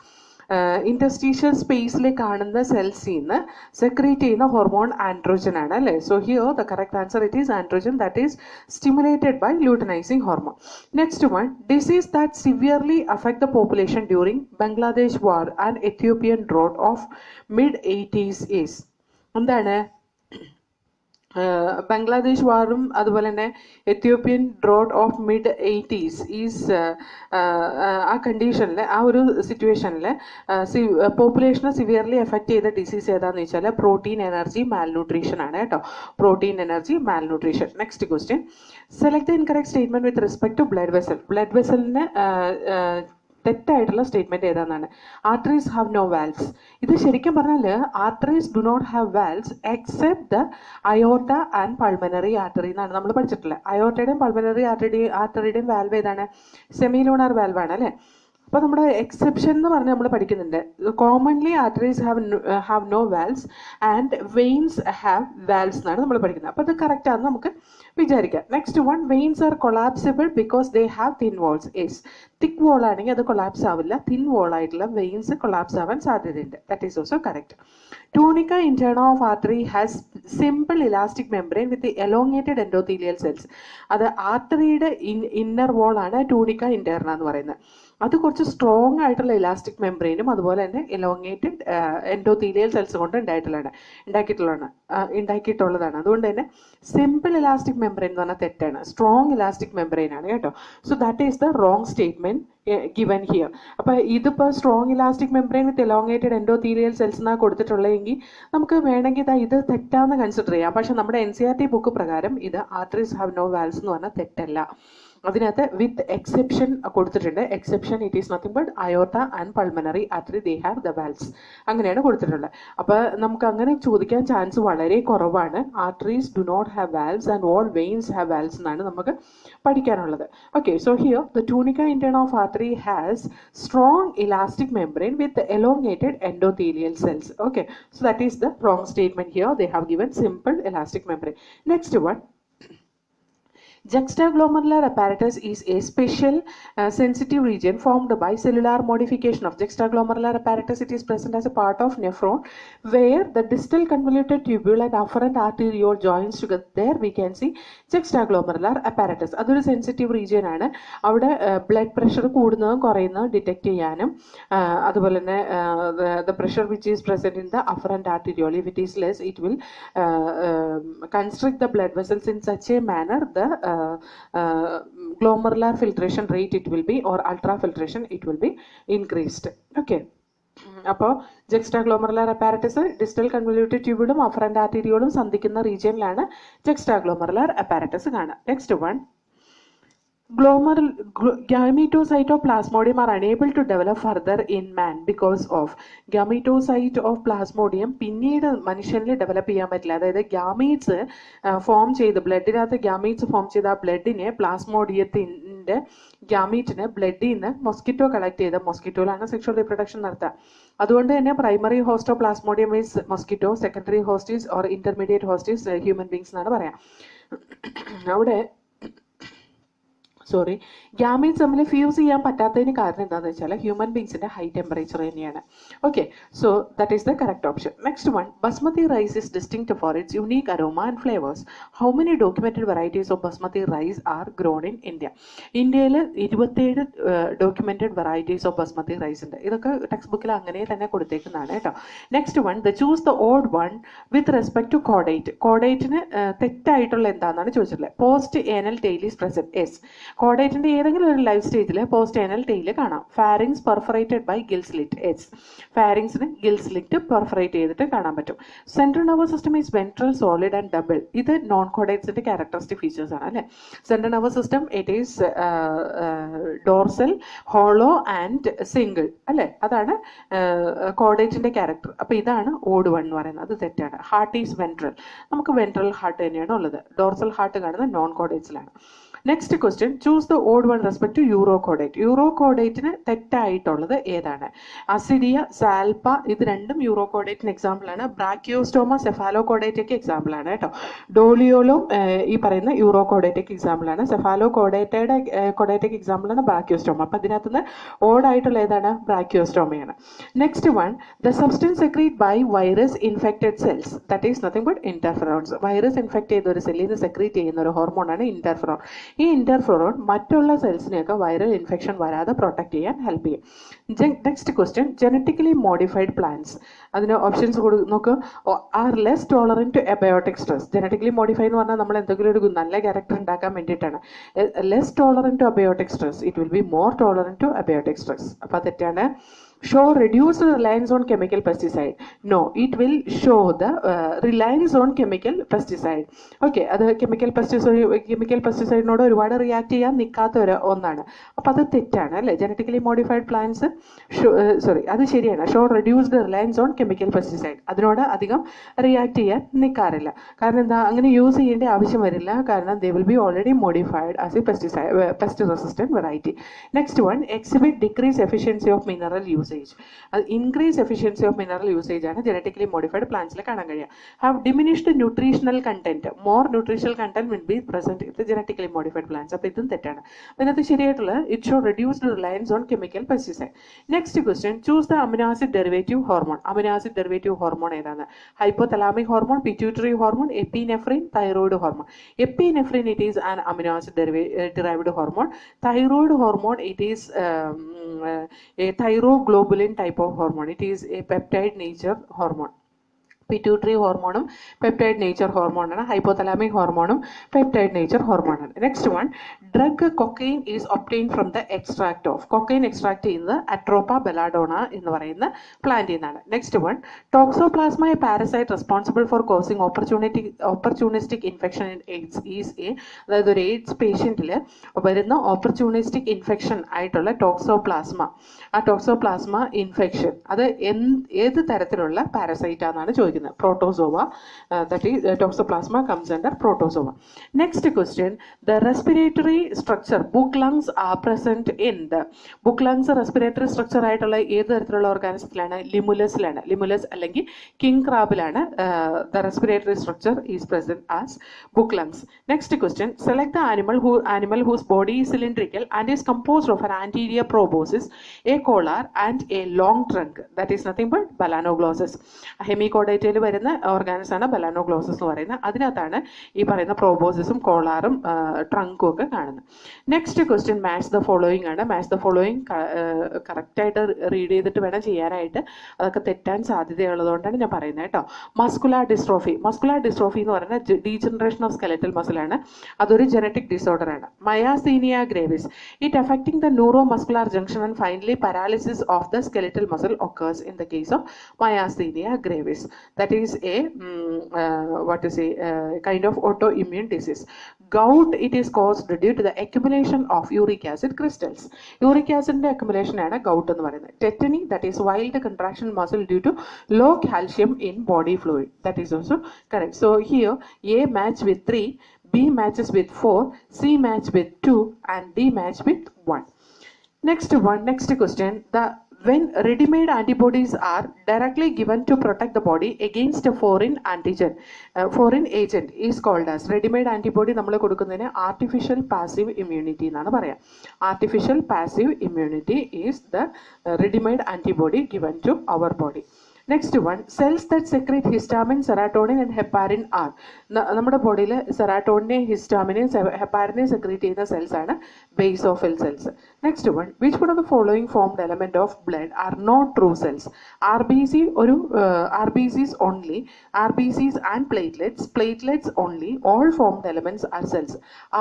Interstitial സ്പേസിലെ കാണുന്ന സെൽസിൽ നിന്ന് secrete ചെയ്യുന്ന hormone androgen ആണ് അല്ലേ? So here the correct answer it is androgen, that is stimulated by luteinizing hormone. Next one, disease that severely affect the population during Bangladesh war and Ethiopian drought of mid-80s is. എന്താണ്? ബംഗ്ലാദേശ് വാറും അതുപോലെ തന്നെ Ethiopian drought of mid-80s is ആ കണ്ടീഷനിൽ, ആ ഒരു സിറ്റുവേഷനിൽ പോപ്പുലേഷനെ severely effect ചെയ്ത ഡിസീസ് ഏതാണെന്ന് വെച്ചാൽ പ്രോട്ടീൻ എനർജി മാൽന്യൂട്രീഷൻ ആണ് കേട്ടോ. Protein energy malnutrition. Next question, select the incorrect statement with respect to blood vessel. Blood വെസലിന് തെറ്റായിട്ടുള്ള സ്റ്റേറ്റ്മെന്റ് ഏതാണെന്നാണ്. Arteries have no valves. ഇത് ശരിക്കും പറഞ്ഞാൽ arteries do not have valves except the aorta and pulmonary artery എന്നാണ് നമ്മൾ പഠിച്ചിട്ടുള്ളത്. അയോർട്ടയുടെയും പൾമനറി ആർട്ടറിയുടെയും വാൽവ് ഏതാണ്? സെമിലൂണാർ വാൽവ് ആണ് അല്ലേ? അപ്പോൾ നമ്മുടെ എക്സെപ്ഷൻ എന്ന് പറഞ്ഞ് നമ്മൾ പഠിക്കുന്നുണ്ട്. Commonly arteries have no valves and veins have valves എന്നാണ് നമ്മൾ പഠിക്കുന്നത്. അപ്പോൾ അത് കറക്റ്റ് ആണെന്ന് നമുക്ക് വിചാരിക്കാം. Next one, veins are collapsible because they have thin walls. Yes, thick wall ആണെങ്കിൽ അത് കൊളാപ്സ് ആവില്ല. തിൻ വോൾ ആയിട്ടുള്ള വെയിൻസ് കൊളാപ്സ് ആവാൻ സാധ്യതയുണ്ട്. That is also correct. Tunica interna of artery has simple elastic membrane with the elongated endothelial cells. അത് ആർട്ടറിയുടെ inner wall ആണ് ടൂണിക്ക ഇന്റർന എന്ന് പറയുന്നത്. അത് കുറച്ച് സ്ട്രോങ് ആയിട്ടുള്ള ഇലാസ്റ്റിക് മെംബ്രെയിനും അതുപോലെ തന്നെ എലോങ്ങേറ്റഡ് എൻഡോത്തീലിയൽ സെൽസ് കൊണ്ട് ഉണ്ടാക്കിയിട്ടുള്ളതാണ്. അതുകൊണ്ട് തന്നെ സിമ്പിൾ ഇലാസ്റ്റിക് മെംബ്രെയിൻ എന്ന് പറഞ്ഞാൽ തെറ്റാണ്, സ്ട്രോങ് ഇലാസ്റ്റിക് മെംബ്രെയിൻ ആണ് കേട്ടോ. So that is the wrong statement given here. അപ്പോൾ ഇതിപ്പോൾ സ്ട്രോങ് ഇലാസ്റ്റിക് മെംബ്രെയിൻ വിത്ത് എലോങ്ങേറ്റഡ് എൻഡോത്തീലിയൽ സെൽസ് എന്നാണ് കൊടുത്തിട്ടുള്ളതെങ്കിൽ നമുക്ക് വേണമെങ്കിൽ ഇത് തെറ്റാന്ന് കൺസിഡർ ചെയ്യാം. പക്ഷെ നമ്മുടെ NCERT ബുക്ക് പ്രകാരം ഇത് ആർട്ടറീസ് ഹാവ് നോ വാൽവ്സ് എന്ന് പറഞ്ഞാൽ തെറ്റല്ല. അതിനകത്ത് വിത്ത് എക്സെപ്ഷൻ കൊടുത്തിട്ടുണ്ട്. Exception it is nothing but aorta and pulmonary artery they have the valves, അങ്ങനെയാണ് കൊടുത്തിട്ടുള്ളത്. അപ്പോൾ നമുക്ക് അങ്ങനെ ചോദിക്കാൻ ചാൻസ് വളരെ കുറവാണ്. Arteries do not have valves and all veins have valves എന്നാണ് നമുക്ക് പഠിക്കാനുള്ളത്. Okay, so here the tunica interna of artery has strong elastic membrane with elongated endothelial cells. Okay, so that is the wrong statement here. They have given simple elastic membrane. Next one, juxtaglomerular apparatus is a special sensitive region formed by cellular modification of juxtaglomerular apparatus. It is present as a part of nephron where the distal convoluted tubule and afferent arteriole joins together. There we can see juxtaglomerular apparatus. അതൊരു sensitive region ആണ്. അവിടെ blood pressure കൂടുന്നതും കുറയുന്നതും detect ചെയ്യാനും അതുപോലെ തന്നെ the pressure which is present in the afferent arteriole, if it is less, it will constrict the blood vessels in such a manner the glomerular filtration rate it will be, or ultrafiltration it will be increased. Okay, അപ്പോൾ juxtaglomerular apparatus distal convoluted ട്യൂബിളും afferent ആർട്ടീരിയോളും സന്ധിക്കുന്ന റീജിയനിലാണ് juxtaglomerular apparatus കാണുക. Next one, gametocyte of plasmodium are unable to develop further in man because of gametocyte of plasmodium പിന്നീട് മനുഷ്യനിൽ develop ചെയ്യാൻ പറ്റില്ല. അതായത് ഗ്യാമീറ്റ്സ് ഫോം ചെയ്ത് ബ്ലഡിനകത്ത് ഗ്യാമീറ്റ്സ് ഫോം ചെയ്ത ആ ബ്ലഡിനെ പ്ലാസ്മോഡിയത്തിൻ്റെ ഗ്യാമീറ്റിന് ബ്ലഡിൽ നിന്ന് മൊസ്കിറ്റോ കളക്ട് ചെയ്ത് മൊസ്കിറ്റോയിലാണ് സെക്ഷൽ റീപ്രൊഡക്ഷൻ നടത്തുക. അതുകൊണ്ട് തന്നെ primary host of Plasmodium is mosquito, secondary host is or intermediate host is human beings എന്നാണ് പറയാം. അവിടെ ഗ്യാമീറ്റ്സ് തമ്മിൽ ഫ്യൂസ് ചെയ്യാൻ പറ്റാത്തതിന് കാരണം എന്താണെന്ന് വെച്ചാൽ ഹ്യൂമൻ ബീങ്സിന്റെ ഹൈ ടെമ്പറേച്ചർ തന്നെയാണ്. Okay, so that is the correct option. Next one, basmati rice is distinct for its unique aroma and flavours. How many documented varieties of basmati rice are grown in India? ഇന്ത്യയിൽ 27 documented varieties of basmati rice ഉണ്ട്. ഇതൊക്കെ text ബുക്കിൽ അങ്ങനെ തന്നെ കൊടുത്തേക്കുന്നതാണ് കേട്ടോ. Next one, the choose the odd one with respect to കോഡേറ്റ്. കോഡേറ്റിന് തെറ്റായിട്ടുള്ള എന്താണെന്നാണ് ചോദിച്ചിട്ടുള്ളത്. Post anal tail is present. Yes, കോഡേറ്റിന്റെ ഏതെങ്കിലും ഒരു ലൈഫ് സ്റ്റേജിൽ പോസ്റ്റ് ഏനൽ ടെയിൽ കാണാം. Pharynx perforated by gill slit. Yes, ഫാരിങ്സിന് ഗിൽ സ്ലിറ്റ് പെർഫറേറ്റ് ചെയ്തിട്ട് കാണാൻ പറ്റും. Central nervous system is ventral, solid and double. ഇത് നോൺ കോഡേറ്റ്സിന്റെ ക്യാരക്ടറിസ്റ്റിക് ഫീച്ചേഴ്സ് ആണ് അല്ലേ. Central nervous system it is dorsal, hollow and single അല്ലേ. അതാണ് കോഡേറ്റിന്റെ ക്യാരക്ടർ. അപ്പൊ ഇതാണ് ഓഡ് വൺ എന്ന് പറയുന്നത്. അത് തെറ്റാണ്. Heart is ventral. നമുക്ക് വെൻട്രൽ ഹാർട്ട് തന്നെയാണ് ഉള്ളത്. ഡോർസൽ ഹാർട്ട് കാണുന്നത് നോൺ കോഡേറ്റ്സിലാണ്. Next question, choose the odd one respect to urochordate. യൂറോകോഡേറ്റിന് തെറ്റായിട്ടുള്ളത് ഏതാണ്? അസിഡിയ, സാൽപ്പ, ഇത് രണ്ടും യൂറോകോഡേറ്റിന് എക്സാമ്പിൾ ആണ്. ബ്രാക്കിയോസ്റ്റോമ സെഫാലോകോഡേറ്റയ്ക്ക് എക്സാമ്പിൾ ആണ് കേട്ടോ. ഡോളിയോലും ഈ പറയുന്ന യൂറോകോഡേറ്റയ്ക്ക് എക്സാമ്പിൾ ആണ്. സെഫാലോകോഡേറ്റയുടെ കോഡേറ്റയ്ക്ക് എക്സാമ്പിൾ ആണ് ബ്രാക്കിയോസ്റ്റോമ. അപ്പം ഇതിനകത്തുനിന്ന് ഓഡായിട്ടുള്ള ഏതാണ്? ബ്രാക്കിയോസ്റ്റോമയാണ്. Next one, the substance secrete by virus infected cells, that is nothing but interferons. Virus infect ചെയ്ത ഒരു സെല്ലിൽ നിന്ന് സെക്രീറ്റ് ചെയ്യുന്ന ഒരു ഹോർമോണാണ് ഇന്റർഫെറോൺ. ഈ ഇന്റർഫെറോൺ മറ്റുള്ള സെൽസിനെയൊക്കെ വൈറൽ ഇൻഫെക്ഷൻ വരാതെ പ്രൊട്ടക്ട് ചെയ്യാൻ ഹെൽപ്പ് ചെയ്യും. Next question, genetically modified plants. അതിന് ഓപ്ഷൻസ് നോക്ക്. Are less tolerant to abiotic stress. Genetically modify എന്ന് പറഞ്ഞാൽ നമ്മൾ എന്തെങ്കിലും ഒരു നല്ല ക്യാരക്ടർ ഉണ്ടാക്കാൻ വേണ്ടിയിട്ടാണ്. Less tolerant to abiotic stress, it will be more tolerant to abiotic stress. അപ്പോൾ തെറ്റാണ്. Show reduced reliance on chemical pesticide. No, it will show the reliance on chemical pesticide. Okay, അത് കെമിക്കൽ പെസ്റ്റിസൈഡിനോട് ഒരുപാട് react ചെയ്യാൻ നിൽക്കാത്ത ഒന്നാണ്. അപ്പോൾ അത് തെറ്റാണ് അല്ലേ. ജനറ്റിക്കലി മോഡിഫൈഡ് പ്ലാന്റ്സ് അത് ശരിയാണ്. Show reduced reliance on chemical pesticide, അതിനോട് അധികം റിയാക്ട് ചെയ്യാൻ നിൽക്കാറില്ല. കാരണം എന്താ, അങ്ങനെ യൂസ് ചെയ്യേണ്ട ആവശ്യം വരില്ല. കാരണം they will be already modified as a pest resistant variety. Next one, exhibit decrease efficiency of mineral usage. അത് increase efficiency of mineral usage ആണ് ജനറ്റിക്കലി മോഡിഫൈഡ് പ്ലാന്റ്സിൽ കാണാൻ കഴിയുക. Have diminished nutritional content, more nutritional content will be present in the genetically modified plants. അപ്പോൾ ഇതും തെറ്റാണ്. അതിനകത്ത് ശരിയായിട്ടുള്ള it show reduced reliance on chemical pesticide. Next question, choose the amino acid derivative hormone. Amino acid derivative hormone ഏതാണ്? Hypothalamic hormone, pituitary hormone, epinephrine, thyroid hormone. Epinephrine it is an amino acid derived hormone. Thyroid hormone, it is a thyroglobulin type of hormone. It is a peptide nature hormone. Pituitary ഹോർമോണും peptide nature ഹോർമോണാണ്. Hypothalamic ഹോർമോണും peptide nature ഹോർമോണാണ്. Next one, drug cocaine is obtain from the extract of. Cocaine extract ചെയ്യുന്നത് Atropa belladonna എന്ന് പറയുന്ന പ്ലാന്റിൽ നിന്നാണ്. Next one, Toxoplasma a parasite responsible for causing opportunistic infection in AIDS is a. അതായത് ഒരു AIDS പേഷ്യൻറ്റിൽ വരുന്ന ഓപ്പർച്യൂണിസ്റ്റിക് ഇൻഫെക്ഷൻ ആയിട്ടുള്ള ടോക്സോപ്ലാസ്മ, ആ ടോക്സോപ്ലാസ്മ ഇൻഫെക്ഷൻ അത് ഏത് തരത്തിലുള്ള പാരസൈറ്റാണെന്നാണ് ചോദിക്കുന്നത്. Protozoa, that is Toxoplasma comes under protozoa. Next question, the respiratory structure book lungs are present in the book lungs. Respiratory structure ആയിട്ടുള്ള ഏത് തരത്തിലുള്ള ഓർഗാനിസത്തിലാണ്? ലിമുലസിലാണ്. ലിമുലസ് അല്ലെങ്കിൽ king ക്രാബിലാണ് the respiratory structure is present as book lungs. Next question, select the animal whose body is cylindrical and is composed of an anterior proboscis, a collar and a long trunk. That is nothing but Balanoglossus. ഹെമികോഡേറ്റയിൽ വരുന്ന ഓർഗാനിസ് ആണ് Balanoglossus എന്ന് പറയുന്നത്. അതിനകത്താണ് ഈ പറയുന്ന പ്രോബോസിസും കോളാറും ട്രങ്കും ഒക്കെ കാണുന്നത്. Next question, match the following ആണ്. മാച്ച് ദ ഫോളോയിങ് കറക്റ്റായിട്ട് റീഡ് ചെയ്തിട്ട് വേണം ചെയ്യാനായിട്ട്. അതൊക്കെ തെറ്റാൻ സാധ്യതയുള്ളതുകൊണ്ടാണ് ഞാൻ പറയുന്നത് കേട്ടോ. Muscular dystrophy. മസ്കുലാർ ഡിസ്ട്രോഫി എന്ന് പറയുന്നത് ഡീജനറേഷൻ ഓഫ് സ്കെലറ്റൽ മസിലാണ്. അതൊരു ജനറ്റിക് ഡിസോർഡർ ആണ്. Myasthenia gravis, it affecting the neuro muscular junction and finally paralysis of the skeletal muscle occurs in the case of myasthenia gravis. That is a kind of autoimmune disease. Gout, it is caused due to the accumulation of uric acid crystals. Uric acid accumulation ആണ് gout എന്ന് പറയുന്നത്. Tetany, that is wild contraction muscle due to low calcium in body fluid. That is also correct. So here A match with 3, B matches with 4, C match with 2 and D match with 1. Next question, when ready-made antibodies are directly given to protect the body against a foreign antigen, foreign agent is called as. Ready-made antibody നമ്മൾ കൊടുക്കുന്നതിന് artificial passive immunity എന്നാണ് പറയാം. Artificial passive immunity is the ready-made antibody given to our body. Next one, cells that secrete histamine, serotonin and heparin are. നമ്മുടെ ബോഡിയിൽ സെറാട്ടോണിനെയും ഹിസ്റ്റാമിനെയും ഹെപ്പാരിനെയും secrete ചെയ്യുന്ന സെൽസ് ആണ് basophil cells. Next one, which one of the following formed element of blood are not true cells? RBC ഒരു RBCs only, RBCs and platelets only, all formed elements are cells.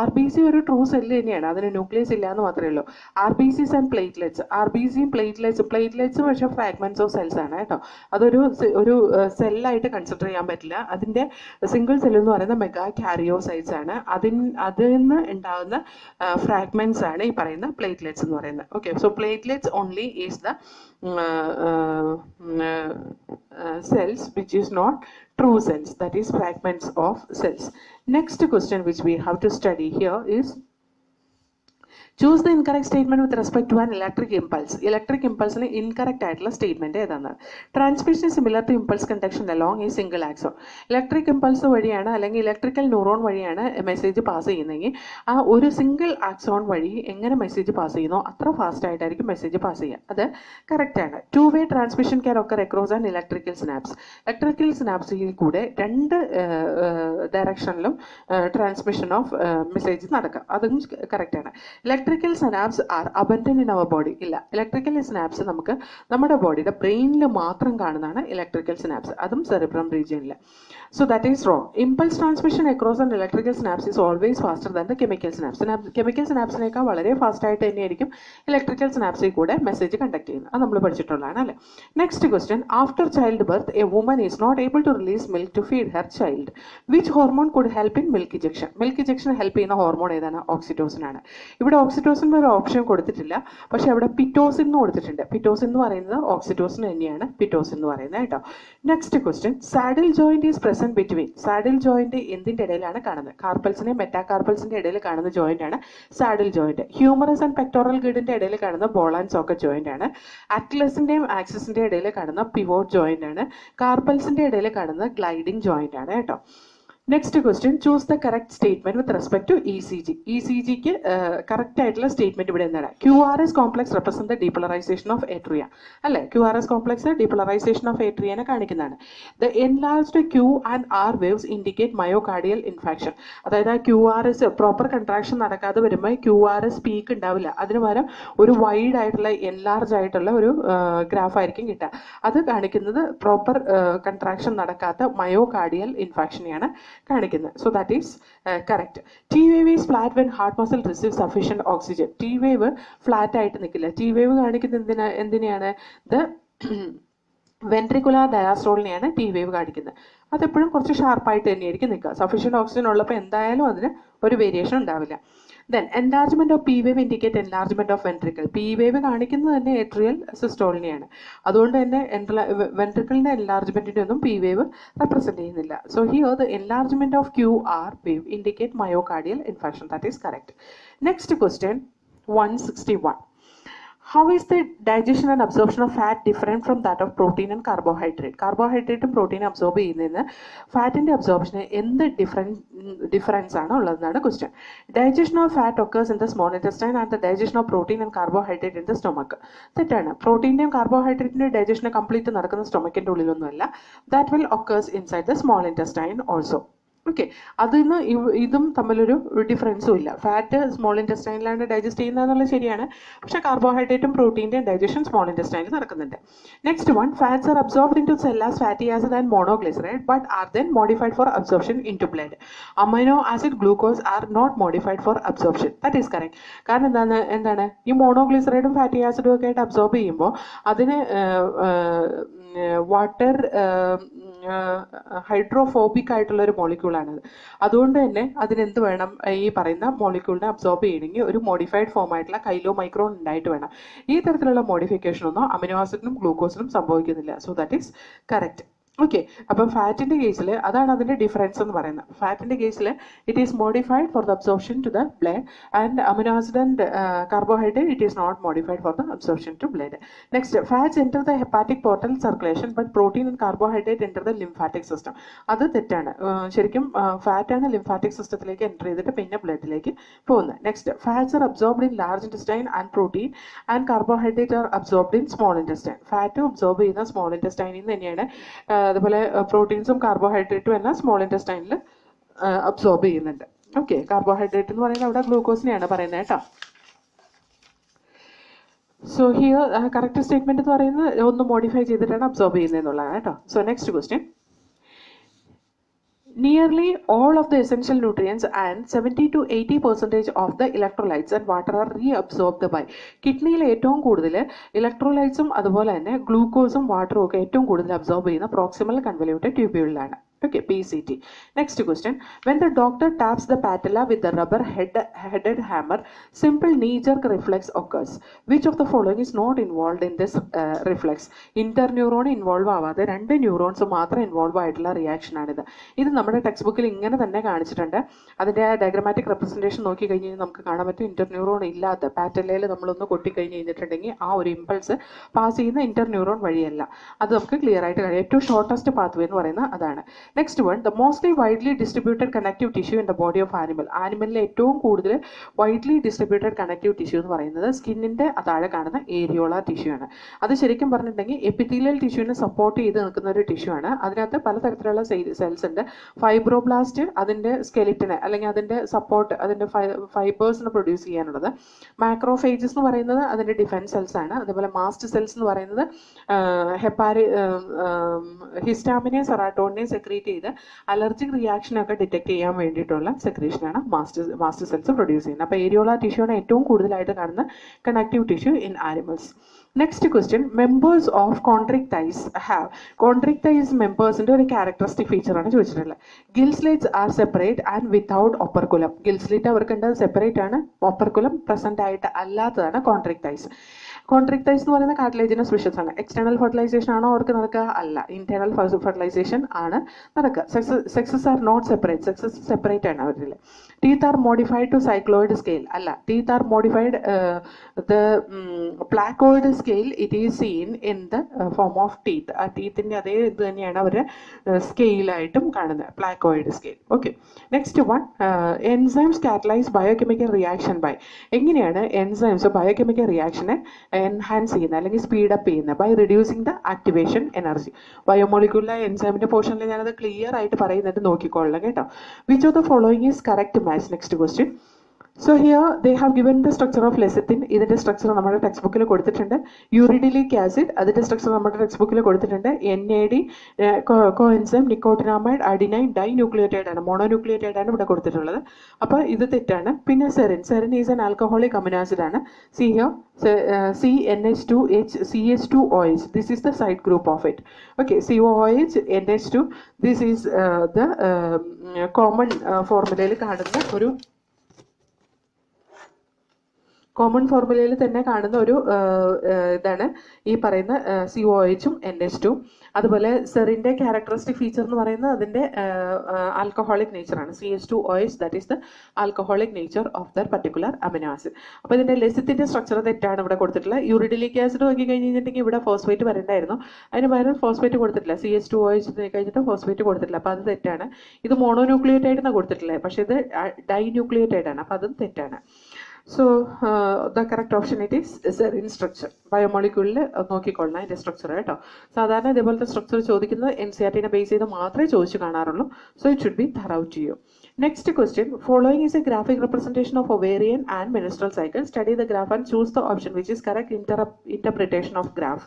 RBC ഒരു true cell തന്നെയാണ്, അതിന് nucleus ഇല്ല എന്ന് മാത്രമേ ഉള്ളൂ. RBCs and platelets, RBCയും platelets പക്ഷേ fragments of cells ആണ് കേട്ടോ. അതൊരു സെല്ലായിട്ട് കൺസിഡർ ചെയ്യാൻ പറ്റില്ല. അതിൻ്റെ സിംഗിൾ സെൽ എന്ന് പറയുന്നത് മെഗാ കാരിയോസൈറ്റ്സ് ആണ്. അതിൽ നിന്ന് ഉണ്ടാകുന്ന ഫ്രാഗ്മെന്റ്സ് ആണ് ഈ പറയുന്ന പ്ലേറ്റ്ലെറ്റ്സ് എന്ന് പറയുന്നത്. Okay, so platelets only is the cells which is not true cells, that is fragments of cells. Next question which we have to study here is, choose the incorrect statement with respect to an electric impulse. Electric impulse ന് incorrect ആയിട്ടുള്ള statement ഏതാണ്? Transmission similar to impulse conduction along ഈ single axon. Electric impulse വഴിയാണ് അല്ലെങ്കിൽ electrical neuron വഴിയാണ് message pass ചെയ്യുന്നതെങ്കിൽ ആ ഒരു സിംഗിൾ ആക്സോൺ വഴി എങ്ങനെ മെസ്സേജ് പാസ് ചെയ്യുന്നോ അത്ര ഫാസ്റ്റ് ആയിട്ടായിരിക്കും മെസ്സേജ് പാസ് ചെയ്യുക. അത് കറക്റ്റ് ആണ്. Two way transmission can occur across an electrical synapse. Electrical സിനാപ്സിൽ കൂടെ രണ്ട് ഡയറക്ഷനിലും ട്രാൻസ്മിഷൻ ഓഫ് മെസ്സേജ് നടക്കാം. അതും കറക്റ്റ് ആണ്. Electrical synapse are abundant in our body. ഇല്ല, ഇലക്ട്രിക്കൽ സിനാപ്സ് നമുക്ക് നമ്മുടെ ബോഡിയുടെ ബ്രെയിനിൽ മാത്രം കാണുന്നതാണ് ഇലക്ട്രിക്കൽ സിനാപ്സ്, അതും സെറിബ്രം റീജിയനിൽ. So that is wrong. Impulse transmission across an electrical synapse is always faster than the chemical synapse. Chemical സിനാപ്സിനേക്കാൾ വളരെ ഫാസ്റ്റ് ആയിട്ട് തന്നെയായിരിക്കും ഇലക്ട്രിക്കൽ സിനാപ്സിൽ കൂടെ മെസ്സേജ് കണ്ടക്ട് ചെയ്യുന്നത്. അത് നമ്മൾ പഠിച്ചിട്ടുള്ളതാണ് അല്ലേ. Next question, after child birth a woman is not able to release milk to feed her child. Which hormone could help in milk ejection? Milk ejection help ചെയ്യുന്ന ഹോർമോൺ ഏതാണ്? Oxytocin ആണ്. ഇവിടെ oxytocin ഒരു ഓപ്ഷൻ കൊടുത്തിട്ടില്ല, പക്ഷെ അവിടെ പിറ്റോസിൻ എന്ന് കൊടുത്തിട്ടുണ്ട്. പിറ്റോസിൻ എന്ന് പറയുന്നത് ഓക്സിറ്റോസിൻ തന്നെയാണ് പിറ്റോസിൻ എന്ന് പറയുന്നത് കേട്ടോ. Next question, saddle joint is present between. Saddle joint എന്തിന്റെ ഇടയിലാണ് കാണുന്നത്? കാർപ്പൽസിനെ മെറ്റാകാർപ്പൽസിന്റെ ഇടയിൽ കാണുന്ന ജോയിന്റ് ആണ് saddle joint. Humerus and pectoral ഗിഡിന്റെ ഇടയിൽ കാണുന്ന ബോൾ ആൻഡ് സോക്കറ്റ് ജോയിന്റ് ആണ്. അറ്റ്ലസിന്റെയും ആക്സിസിന്റെ ഇടയിൽ കാണുന്ന പിവോട്ട് ജോയിന്റ് ആണ്. കാർപ്പൽസിന്റെ ഇടയിൽ കാണുന്ന ഗ്ലൈഡിംഗ് ജോയിന്റ് ആണ് കേട്ടോ. Next question, choose the correct statement with respect to E C G. E C ജിക്ക് കറക്റ്റ് ആയിട്ടുള്ള സ്റ്റേറ്റ്മെന്റ് ഇവിടെ എന്താണ്? Q R S complex represent the depolarization of atria അല്ലെ? Q R S complex depolarization of ഏട്രിയനെ കാണിക്കുന്നതാണ്. The enlarged Q and R waves indicate myocardial infarction. അതായത് ആ Q R S proper contraction നടക്കാതെ വരുമ്പോൾ ക്യു ആർ എസ് പീക്ക് ഉണ്ടാവില്ല, അതിന് പകരം ഒരു വൈഡ് ആയിട്ടുള്ള എൻലാർജ് ആയിട്ടുള്ള ഒരു ഗ്രാഫ് ആയിരിക്കും കിട്ടുക. അത് കാണിക്കുന്നത് പ്രോപ്പർ കൺട്രാക്ഷൻ നടക്കാത്ത മയോകാർഡിയൽ ഇൻഫാക്ഷനെയാണ് കാണിക്കുന്നത്. So that is correct. T wave is flat when heart muscle receive sufficient oxygen. T wave flat ആയിട്ട് നിൽക്കില്ല. ടി വേവ് കാണിക്കുന്നത് എന്തിനെയാണ്? ദ വെൻട്രിക്കുലാർ ഡയാസ്റ്റോളിനെയാണ് ടി വേവ് കാണിക്കുന്നത്. അതെപ്പോഴും കുറച്ച് ഷാർപ്പായിട്ട് തന്നെയായിരിക്കും നിൽക്കുക. സഫീഷ്യന്റ് ഓക്സിജൻ ഉള്ളപ്പോൾ എന്തായാലും അതിന് ഒരു വേരിയേഷൻ ഉണ്ടാവില്ല. Then enlargement of P wave indicate enlargement of ventricle. P wave കാണിക്കുന്നത് തന്നെ ഏട്രിയൽ സിസ്റ്റോളിനെയാണ്. അതുകൊണ്ട് തന്നെ വെൻട്രിക്കിളിന്റെ എൻലാർജ്മെന്റിന്റെ ഒന്നും പി വേവ് റെപ്രസെന്റ് ചെയ്യുന്നില്ല. So here the enlargement of Q R wave indicate myocardial infarction. That is correct. Next question 161. How is the digestion and absorption of fat different from that of protein and carbohydrate? കാർബോഹൈഡ്രേറ്റും protein absorb ചെയ്യുന്നതിന് ഫാറ്റിന്റെ അബ്സോർപ്ഷന് എന്ത് difference ആണ് ഉള്ളതെന്നാണ് question. Digestion of fat occurs in the small intestine and the digestion of protein and carbohydrate in the stomach. തെറ്റാണ്. പ്രോട്ടീൻ്റെയും കാർബോഹൈഡ്രേറ്റിൻ്റെയും ഡൈജഷന് കംപ്ലീറ്റ് നടക്കുന്ന സ്റ്റൊമക്കിന്റെ ഉള്ളിലൊന്നുമല്ല. That will occurs inside the small intestine also. Okay, അതിന്ന് ഇതും തമ്മിലൊരു ഡിഫറൻസും ഇല്ല. ഫാറ്റ് സ്മോൾ ഇൻറ്റസ്റ്റൈനിലാണ് ഡൈജസ്റ്റ് ചെയ്യുന്നതെന്നുള്ളത് ശരിയാണ്, പക്ഷേ കാർബോഹൈഡ്രേറ്റും പ്രോട്ടീൻ്റെയും ഡൈജഷൻ സ്മോൾ ഇൻറ്റസ്റ്റൈനിൽ നടക്കുന്നുണ്ട്. Next one, fats are absorbed into cell as fatty acid and monoglyceride but are then modified for absorption into blood. Amino acid glucose are not modified for absorption. That is correct. കാരണം എന്താണ് ഈ മോണോഗ്ലിസറൈഡും fatty ആസിഡും ഒക്കെ ആയിട്ട് absorb ചെയ്യുമ്പോൾ അതിന് water hydrophobic ആയിട്ടുള്ള ഒരു മോളിക്യൂളാണത്. അതുകൊണ്ട് തന്നെ അതിനെന്ത് വേണം? ഈ പറയുന്ന മോളിക്യൂളിനെ അബ്സോർബ് ചെയ്യണമെങ്കിൽ ഒരു മോഡിഫൈഡ് ഫോം ആയിട്ടുള്ള കൈലോ മൈക്രോൺ ഉണ്ടായിട്ട് വേണം. ഈ തരത്തിലുള്ള മോഡിഫിക്കേഷൻ ഒന്നും അമിനോ ആസിഡിനും ഗ്ലൂക്കോസിനും സംഭവിക്കുന്നില്ല. So that is correct. Okay, അപ്പം ഫാറ്റിന്റെ കേസിൽ അതാണ് അതിന്റെ ഡിഫറൻസ് എന്ന് പറയുന്നത്. ഫാറ്റിന്റെ കേസിൽ it is modified for the absorption to the blood and amino acid and carbohydrate it is not modified for the absorption to blood. Next, fats enter the hepatic portal circulation but protein and carbohydrate enter the lymphatic system. അത് തെറ്റാണ്. ശരിക്കും ഫാറ്റാണ് lymphatic സിസ്റ്റത്തിലേക്ക് enter ചെയ്തിട്ട് പിന്നെ ബ്ലഡിലേക്ക് പോകുന്നത്. Next, fats are absorbed in large intestine and protein and carbohydrate are absorbed in small intestine. ഫാറ്റും absorb ചെയ്യുന്ന സ്മോൾ ഇൻറ്റസ്റ്റൈനിൽ നിന്ന് തന്നെയാണ്. അതുപോലെ പ്രോട്ടീൻസും കാർബോഹൈഡ്രേറ്റും എല്ലാം സ്മോൾ ഇൻറ്റസ്റ്റൈനിൽ അബ്സോർബ് ചെയ്യുന്നുണ്ട്. ഓക്കെ, കാർബോഹൈഡ്രേറ്റ് എന്ന് പറയുന്നത് അവിടെ ഗ്ലൂക്കോസിനെയാണ് പറയുന്നത് കേട്ടോ. സോ ഹിയർ കറക്റ്റ് സ്റ്റേറ്റ്മെന്റ് എന്ന് പറയുന്നത് ഒന്ന് മോഡിഫൈ ചെയ്തിട്ടാണ് അബ്സോർബ് ചെയ്യുന്നത് എന്നുള്ളതാണ് കേട്ടോ. So next question, nearly all of the essential nutrients and 70 to 80% of the electrolytes and water are reabsorbed by. കിഡ്നിയിൽ ഏറ്റവും കൂടുതൽ ഇലക്ട്രോലൈറ്റ്സും അതുപോലെ തന്നെ ഗ്ലൂക്കോസും വാട്ടറും ഒക്കെ ഏറ്റവും കൂടുതൽ അബ്സോർബ് ചെയ്യുന്ന പ്രോക്സിമൽ കൺവല്യൂട്ടഡ് ട്യൂബ്യൂളിലാണ്. Okay, PCT. Next question, when the doctor taps the patella with the rubber headed hammer, simple knee-jerk reflex occurs. Which of the following is not involved in this reflex? Interneuron involve ആവാതെ രണ്ട് neurons മാത്രം involve ആയിട്ടുള്ള reaction ആണിത്. ഇത് നമ്മുടെ text ബുക്കിൽ ഇങ്ങനെ തന്നെ കാണിച്ചിട്ടുണ്ട്. അതിൻ്റെ ഡയഗ്രമാറ്റിക് റെപ്രസെൻറ്റേഷൻ നോക്കി കഴിഞ്ഞാൽ നമുക്ക് കാണാൻ പറ്റും ഇന്റർന്യൂറോൺ ഇല്ലാത്ത പാറ്റല്ലയിൽ നമ്മളൊന്ന് കൊട്ടിക്കഴിഞ്ഞ് കഴിഞ്ഞിട്ടുണ്ടെങ്കിൽ ആ ഒരു ഇമ്പൾസ് പാസ് ചെയ്യുന്ന ഇന്റർന്യൂറോൺ വഴിയല്ല. അത് നമുക്ക് ക്ലിയർ ആയിട്ട് കഴിയും. ഏറ്റവും ഷോർട്ടസ്റ്റ് പാത്വേ എന്ന് പറയുന്നത് അതാണ്. Next one, the mostly widely distributed connective tissue in the body of animal. ആനിമലിലെ ഏറ്റവും കൂടുതൽ വൈഡ്ലി ഡിസ്ട്രിബ്യൂട്ടഡ് കണക്റ്റീവ് ടിഷ്യൂ എന്ന് പറയുന്നത് സ്കിന്നിന്റെ താഴെ കാണുന്ന ഏരിയോള ടിഷ്യൂ ആണ്. അത് ശരിക്കും പറഞ്ഞിട്ടുണ്ടെങ്കിൽ എപ്പിത്തീലിയൽ ടിഷ്യൂവിനെ സപ്പോർട്ട് ചെയ്ത് നിൽക്കുന്ന ഒരു ടിഷ്യൂ ആണ്. അതിനകത്ത് പലതരത്തിലുള്ള സെൽസ് ഉണ്ട്. ഫൈബ്രോബ്ലാസ്റ്റ് അതിന്റെ സ്കെലിറ്റനെ അല്ലെങ്കിൽ അതിന്റെ സപ്പോർട്ട് അതിന്റെ ഫൈബേഴ്സിനെ പ്രൊഡ്യൂസ് ചെയ്യാനുള്ളത്. മാക്രോഫേജസ് എന്ന് പറയുന്നത് അതിന്റെ ഡിഫൻസ് സെൽസ് ആണ്. അതുപോലെ മാസ്റ്റ് സെൽസ് എന്ന് പറയുന്നത് ഹിസ്റ്റാമിനെ സെറാട്ടോണിനെ സെക്രീറ്റ് ചെയ്ത് അലർജിക് റിയാക്ഷനൊക്കെ ഡിറ്റക്ട് ചെയ്യാൻ വേണ്ടിയിട്ടുള്ള സെക്രീഷനാണ് മാസ്റ്റർ സെൽസ് പ്രൊഡ്യൂസ് ചെയ്യുന്നത്. അപ്പോൾ ഏരിയോള ടിഷ്യൂയാണ് ഏറ്റവും കൂടുതലായിട്ട് കാണുന്ന connective tissue in animals. Next question, members of chondric thighs have chondric thighs members into a characteristic feature ആണ് ചോദിച്ചിട്ടുള്ളത്. Gill slits are separate and without operculum. Gill slit അവർക്ക് separate ആണ്, operculum present ആയിട്ട് അല്ലാത്തതാണ് chondric thighs. Chondric thighs എന്ന് പറയുന്ന cartilaginous tissues ആണ്. External fertilization ആണോ അവർക്ക് നടക്കുക? അല്ല, ഇന്റേണൽ ഫെർട്ടിലൈസേഷൻ ആണ് നടക്കുക. Sexes are not separate, sexes separate ആണ് അവരിൽ. Teeth are modified to cycloid scale അല്ല, teeth are modified the placoid scale it is seen in the form of teeth. ആ ടീത്തിൻ്റെ അതേ ഇത് തന്നെയാണ് അവർ സ്കെയിലായിട്ടും കാണുന്നത്, placoid scale. Okay, next one, enzymes catalyse biochemical reaction by. എങ്ങനെയാണ് എൻസൈംസ് ബയോകെമിക്കൽ റിയാക്ഷനെ എൻഹാൻസ് ചെയ്യുന്നത് അല്ലെങ്കിൽ സ്പീഡപ്പ് ചെയ്യുന്നത്? By reducing the activation energy. ബയോമോളിക്യൂളിലെ എൻസൈമിന്റെ പോർഷനിൽ ഞാനത് ക്ലിയർ ആയിട്ട് പറയുന്നത് നോക്കിക്കൊള്ളാം കേട്ടോ. Which of the following is correct match? Next question. So here they have given the structure of lecithin. ഇതിന്റെ സ്ട്രക്ചർ നമ്മുടെ ടെക്സ്റ്റ് ബുക്കിൽ കൊടുത്തിട്ടുണ്ട്. യൂറിഡിലിക് ആസിഡ് അതിന്റെ സ്ട്രക്ചർ നമ്മുടെ ടെക്സ്റ്റ് ബുക്കിൽ കൊടുത്തിട്ടുണ്ട്. NAD കോഎൻസൈം നിക്കോട്ടിനാമൈഡ് അഡിനൈൻ ഡൈന്യൂക്ലിയോറ്റൈഡ് ആണ്, മോണോന്യൂക്ലിയോറ്റൈഡ് ആണ് ഇവിടെ കൊടുത്തിട്ടുള്ളത്. അപ്പോൾ ഇത് തെറ്റാണ്. പിന്നെ serine is an alcoholic amino acid ആണ്. See here CNH2H CH2OH, this is the side group of it. Okay, COOH NH2, this is the common ഫോർമുലയിൽ കാണുന്ന ഒരു കോമൺ ഫോർമുലയിൽ തന്നെ കാണുന്ന ഒരു ഇതാണ് ഈ പറയുന്ന COOH NH2. അതുപോലെ സെറിൻ്റെ ക്യാരക്ടറിസ്റ്റിക് ഫീച്ചർ എന്ന് പറയുന്നത് അതിൻ്റെ ആൽക്കഹോളിക് നേച്ചറാണ്. CH2OH, that is the alcoholic nature of the particular amino acid. അപ്പോൾ ഇതിൻ്റെ ലെസിത്തിൻ്റെ സ്ട്രക്ചർ തെറ്റാണ് ഇവിടെ കൊടുത്തിട്ടുള്ളത്. യൂറിഡിലിക് ആസിഡ് നോക്കി കഴിഞ്ഞിട്ടുണ്ടെങ്കിൽ ഇവിടെ ഫോസ്ഫേറ്റ് വരണ്ടായിരുന്നു, അതിന് പകരം ഫോസ്ഫേറ്റ് കൊടുത്തിട്ടില്ല. CH2OH കഴിഞ്ഞിട്ട് ഫോസ്ഫേറ്റ് കൊടുത്തിട്ടില്ല, അപ്പോൾ അത് തെറ്റാണ്. ഇത് മോണോന്യൂക്ലിയോറ്റൈഡ് എന്നാണ് കൊടുത്തിട്ടുള്ളത്, പക്ഷേ ഇത് ഡൈന്യൂക്ലിയോറ്റൈഡ് ആണ്, അപ്പോൾ അതും തെറ്റാണ്. So the correct option it is serine structure. ബയോമോളിക്യൂളിൽ നോക്കിക്കൊള്ളണം അതിൻ്റെ സ്ട്രക്ചർ കേട്ടോ. സാധാരണ ഇതേപോലത്തെ സ്ട്രക്ചർ ചോദിക്കുന്നത് NCERT ബേസ് ചെയ്ത് മാത്രമേ ചോദിച്ചു കാണാറുള്ളൂ. So it should be thorough to you. Next question, following is a graphic representation of ovarian and menstrual cycle. Study the graph and choose the option which is correct interpretation of graph.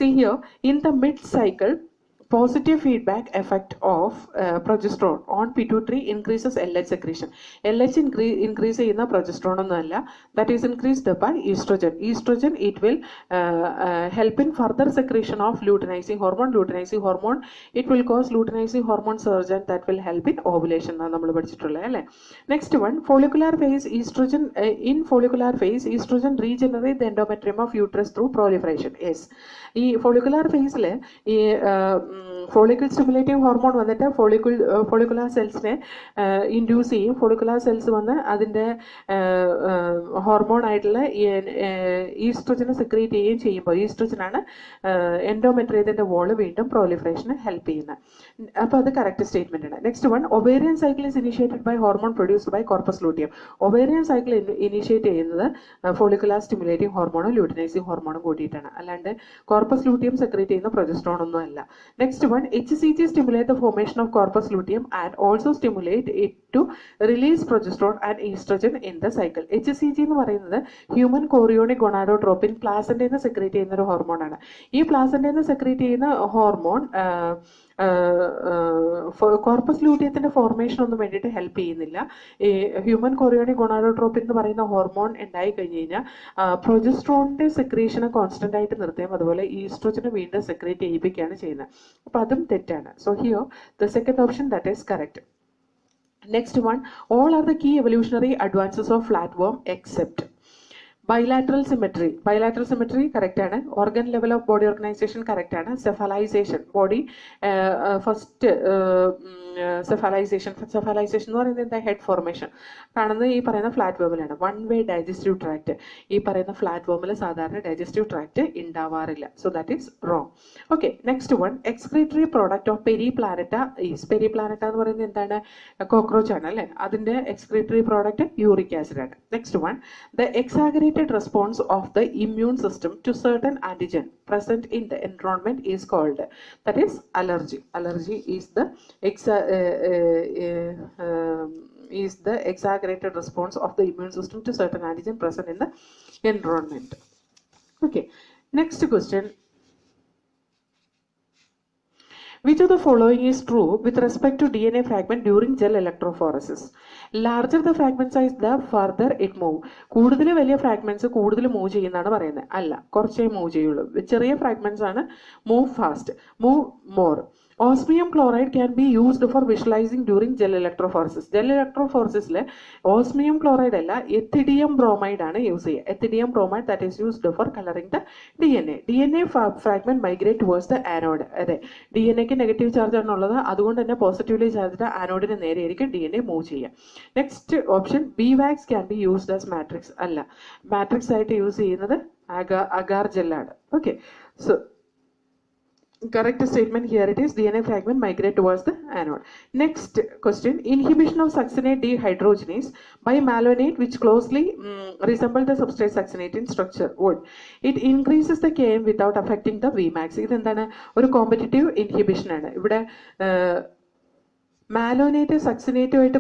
See here, in the mid cycle, positive feedback effect of progesterone on pituitary increases LH secretion. LH increase ചെയ്യുന്ന progesterone ഒന്നുമല്ല, that is increased by estrogen. Estrogen, it will help in further secretion of luteinizing hormone. Luteinizing hormone, it will cause luteinizing hormone surge and that will help in ovulation. നമ്മൾ പഠിച്ചിട്ടുള്ളത് അല്ലേ. Next one, follicular phase estrogen. In follicular phase, estrogen regenerate the endometrium of uterus through proliferation. Yes, ഈ follicular phase ഈ follicle stimulating hormone വന്നിട്ട് follicular സെൽസിനെ induce ചെയ്യും. Follicular cells വന്ന് അതിൻ്റെ hormone ആയിട്ടുള്ള ഈസ്ട്രോജനെ സെക്രീറ്റ് ചെയ്യുകയും ചെയ്യുമ്പോൾ ഈസ്ട്രോജനാണ് എൻഡോമെട്രിയത്തിൻ്റെ വോള് വീണ്ടും പ്രോലിഫറേഷന് ഹെൽപ്പ് ചെയ്യുന്നത്. അപ്പോൾ അത് കറക്റ്റ് സ്റ്റേറ്റ്മെൻ്റ് ആണ്. Next one, ovarian cycle is initiated by hormone produced by corpus luteum. Ovarian cycle initiate ചെയ്യുന്നത് ഫോളിക്കുലാർ സ്റ്റിമുലേറ്റിംഗ് ഹോർമോണും ലൂട്ടിനൈസിംഗ് ഹോർമോണും കൂട്ടിയിട്ടാണ്, അല്ലാണ്ട് കോർപ്പസ് ലൂട്ടിയം സെക്രീറ്റ് ചെയ്യുന്ന പ്രൊജസ്ട്രോൺ ഒന്നും അല്ല. നെക്സ്റ്റ് one, HCG stimulate the formation of corpus luteum and also stimulate it to release progesterone and estrogen in the cycle. HCG എന്ന് പറയുന്നത് ഹ്യൂമൻ കോറിയോണിക് ഗൊണാഡോട്രോപ്പിൻ പ്ലാസന്റയിൽ നിന്ന് സെക്രീറ്റ് ചെയ്യുന്ന ഒരു ഹോർമോണാണ്. ഈ പ്ലാസന്റയിൽ നിന്ന് സെക്രീറ്റ് ചെയ്യുന്ന ഹോർമോൺ കോർപ്പസ് ലൂട്ടിയത്തിന്റെ ഫോർമേഷൻ ഒന്നും വേണ്ടിയിട്ട് ഹെൽപ്പ് ചെയ്യുന്നില്ല. ഈ ഹ്യൂമൻ കൊറിയോണിക് ഗൊണാഡോട്രോപ്പിൻ എന്ന് പറയുന്ന ഹോർമോൺ ഉണ്ടായി കഴിഞ്ഞ് കഴിഞ്ഞാൽ പ്രൊജസ്ട്രോണിന്റെ സെക്രീഷനെ കോൺസ്റ്റന്റ് ആയിട്ട് നിർത്തുകയും അതുപോലെ ഈസ്ട്രോജനെ വീണ്ടും സെക്രീറ്റ് ചെയ്യിപ്പിക്കുകയാണ് ചെയ്യുന്നത്. അപ്പൊ അതും തെറ്റാണ്. So here the second option that is correct. Next one, all are the key evolutionary advances of flatworm except bilateral symmetry. Bilateral symmetry correct ആണ്. Organ level of body organization correct ആണ്. Cephalization, body first cephalization എന്ന് പറയുന്നത് എന്താ, head formation കാണുന്നത് ഈ പറയുന്ന flat വേമിലാണ്. One way digestive tract, ഈ പറയുന്ന ഫ്ലാറ്റ് വേമിൽ സാധാരണ ഡൈജസ്റ്റീവ് ട്രാക്ട് ഉണ്ടാവാറില്ല. So that is wrong. Okay, next one, excretory product of Periplaneta is. Periplaneta എന്ന് പറയുന്നത് എന്താണ്, കോക്രോച്ച് ആണ് അല്ലേ. അതിന്റെ എക്സ്ക്രീറ്ററി പ്രോഡക്റ്റ് യൂറിക് ആസിഡ് ആണ്. Next one, the exaggerated response of the immune system to certain antigen present in the environment is called, that is allergy. Allergy is the exaggerated response of the immune system to certain antigen present in the environment. Okay, next question, Which of the following is true with respect to DNA fragment during gel electrophoresis? Larger the fragment size, the further it move. കൂടുതൽ വലിയ fragments കൂടുതൽ move ചെയ്യുന്നതാണ് പറയുന്നത്. അല്ല, കുറച്ചേ move ചെയ്യുള്ളൂ. ചെറിയ fragments ആണ് move fast, move more. Osmium chloride can be used for visualizing during gel electrophoresis. Gel electrophoresis osmium chloride അല്ല, ethidium bromide ആണ് യൂസ് ചെയ്യുക. ethidium bromide that is used for coloring the DNA. DNA fragment migrate towards the anode. അതെ, DNAക്ക് negative charge ആണുള്ളത്, അതുകൊണ്ട് തന്നെ positively charged ആനോഡിന് നേരെയായിരിക്കും DNA move ചെയ്യുക. Next option BVAX can be used as matrix. അല്ല, matrix ആയിട്ട് use ചെയ്യുന്നത് agar gel ആണ്. Okay, so correct statement here it is, DNA fragment migrate towards the anode. Next question, inhibition of succinate dehydrogenase by malonate which closely resemble the substrate succinate in structure would. It increases the Km without affecting the Vmax. ഇത് എന്താണ്? ഒരു competitive inhibition ആണ്. ഇവിടെ മാലോനേറ്റ് സക്സിനേറ്റുമായിട്ട്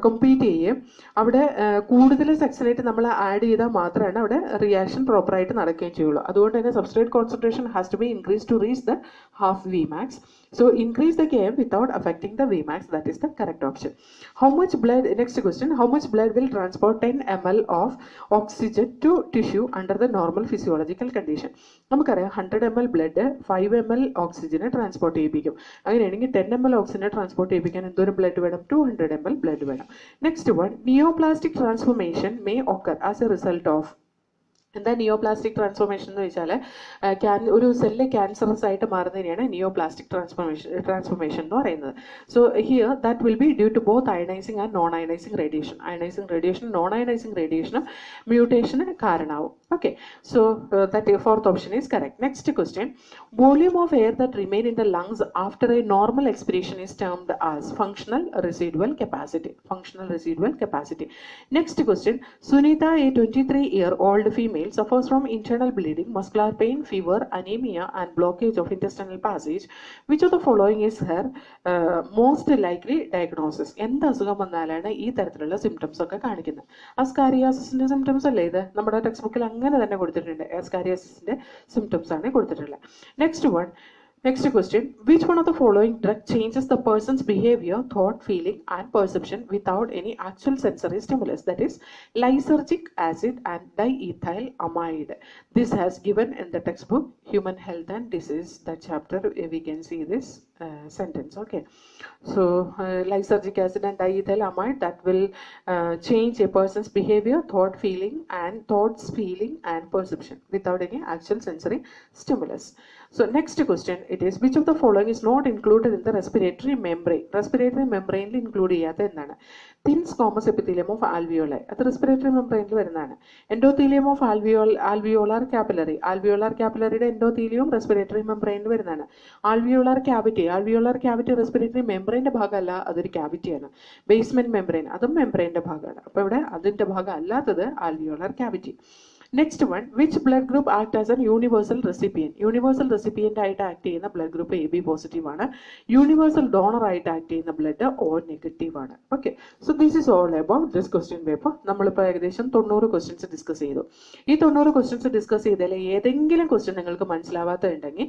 compete ചെയ്യും. അവിടെ കൂടുതൽ succinate നമ്മൾ add ചെയ്താൽ മാത്രമാണ് അവിടെ റിയാക്ഷൻ പ്രോപ്പറായിട്ട് നടക്കുകയും ചെയ്യുള്ളൂ. അതുകൊണ്ട് തന്നെ substrate concentration has to be increase to reach the half Vmax. So increase the Km without affecting the Vmax. That is the correct option. How much blood? Next question. How much blood will transport 10 ml of oxygen to tissue under the normal physiological condition? നമുക്കറിയാം 100 ml blood 5 ml ഓക്സിജനെ transport ചെയ്യിപ്പിക്കും. അങ്ങനെയാണെങ്കിൽ 10 ml ഓക്സിജനെ transport ചെയ്യിപ്പിക്കാൻ എന്തോരം blood വേണം? 200 ml blood വേണം. Next one, neoplastic transformation may occur as A result of. എന്താ neoplastic transformation എന്ന് വെച്ചാൽ ഒരു സെല്ല് ക്യാൻസറസ് ആയിട്ട് മാറുന്നതിനെയാണ് നിയോപ്ലാസ്റ്റിക് ട്രാൻസ്ഫോർമേഷൻ എന്ന് പറയുന്നത്. So here that will be due to both ionizing and non ionizing radiation. Ionizing റേഡിയേഷനും non ionizing റേഡിയേഷനും മ്യൂട്ടേഷന് കാരണമാവും. Okay, so that fourth option is correct. Next question, volume of air that remain in the lungs after a normal expiration is termed as functional residual capacity. Functional residual capacity. Next question, Sunita, a 23-year-old female suffers from internal bleeding, muscular pain, fever, anemia and blockage of intestinal passage. Which of the following is her most likely diagnosis? എന്ത് അസുഖം വന്നാലാണ് ഈ തരത്തിലുള്ള symptoms ഒക്കെ കാണിക്കുന്നത്? അസ്കാരിയാസിന്റെ symptoms അല്ലേ ഇത്? നമ്മുടെ text ബുക്കിൽ അങ്ങനെ തന്നെ കൊടുത്തിട്ടുണ്ട്. അസ്കാരിയാസിന്റെ സിംറ്റംസ് ആണ് കൊടുത്തിട്ടുള്ളത്. Next one, next question, which one of the following drug changes the person's behavior, thought, feeling and perception without any actual sensory stimulus? That is lysergic acid and diethyl amide. This has given in the textbook Human Health and Disease, that chapter we can see this sentence. Okay, so lysergic acid and diethyl amide that will change a person's behavior, thoughts, feeling and perception without any actual sensory stimulus. So next question, it is, which of the following is not included in the respiratory membrane? Respiratory membrane include ചെയ്യാത്ത എന്താണ്? thin squamous epithelium of alveoli. അത് respiratory membrane വരുന്നതാണ്. endothelium of alveolar capillary. alveolar capillary യുടെ endothelium respiratory membrane വരുന്നതാണ്. alveolar cavity respiratory membrane ഭാഗമല്ല, അതൊരു cavity ആണ്. basement membrane അതും membrane ഭാഗമാണ്. അപ്പോൾ ഇവിടെ അതിന്റെ ഭാഗം അല്ലാത്തത് alveolar cavity. Next one, which blood group act as an universal recipient? Universal recipient ആയിട്ട് ആക്ട് ചെയ്യുന്ന ബ്ലഡ് ഗ്രൂപ്പ് AB പോസിറ്റീവ് ആണ്. യൂണിവേഴ്സൽ ഡോണർ ആയിട്ട് ആക്ട് ചെയ്യുന്ന ബ്ലഡ് O നെഗറ്റീവ് ആണ്. Okay, so this is all about this question paper. നമ്മളിപ്പോൾ ഏകദേശം 90 questions discuss ചെയ്തു. ഈ 90 ക്വസ്റ്റ്യൻസ് ഡിസ്കസ് ചെയ്തതിൽ ഏതെങ്കിലും ക്വസ്റ്റ്യൻ നിങ്ങൾക്ക് മനസ്സിലാവാത്തതുണ്ടെങ്കിൽ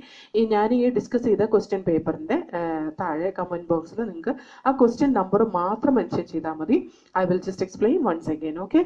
ഞാൻ ഈ ഡിസ്കസ് ചെയ്ത ക്വസ്റ്റ്യൻ പേപ്പറിന്റെ താഴെ കമന്റ് ബോക്സിൽ നിങ്ങൾക്ക് ആ ക്വസ്റ്റ്യൻ നമ്പർ മാത്രം മെൻഷൻ ചെയ്താൽ മതി. I will just explain once again. Okay.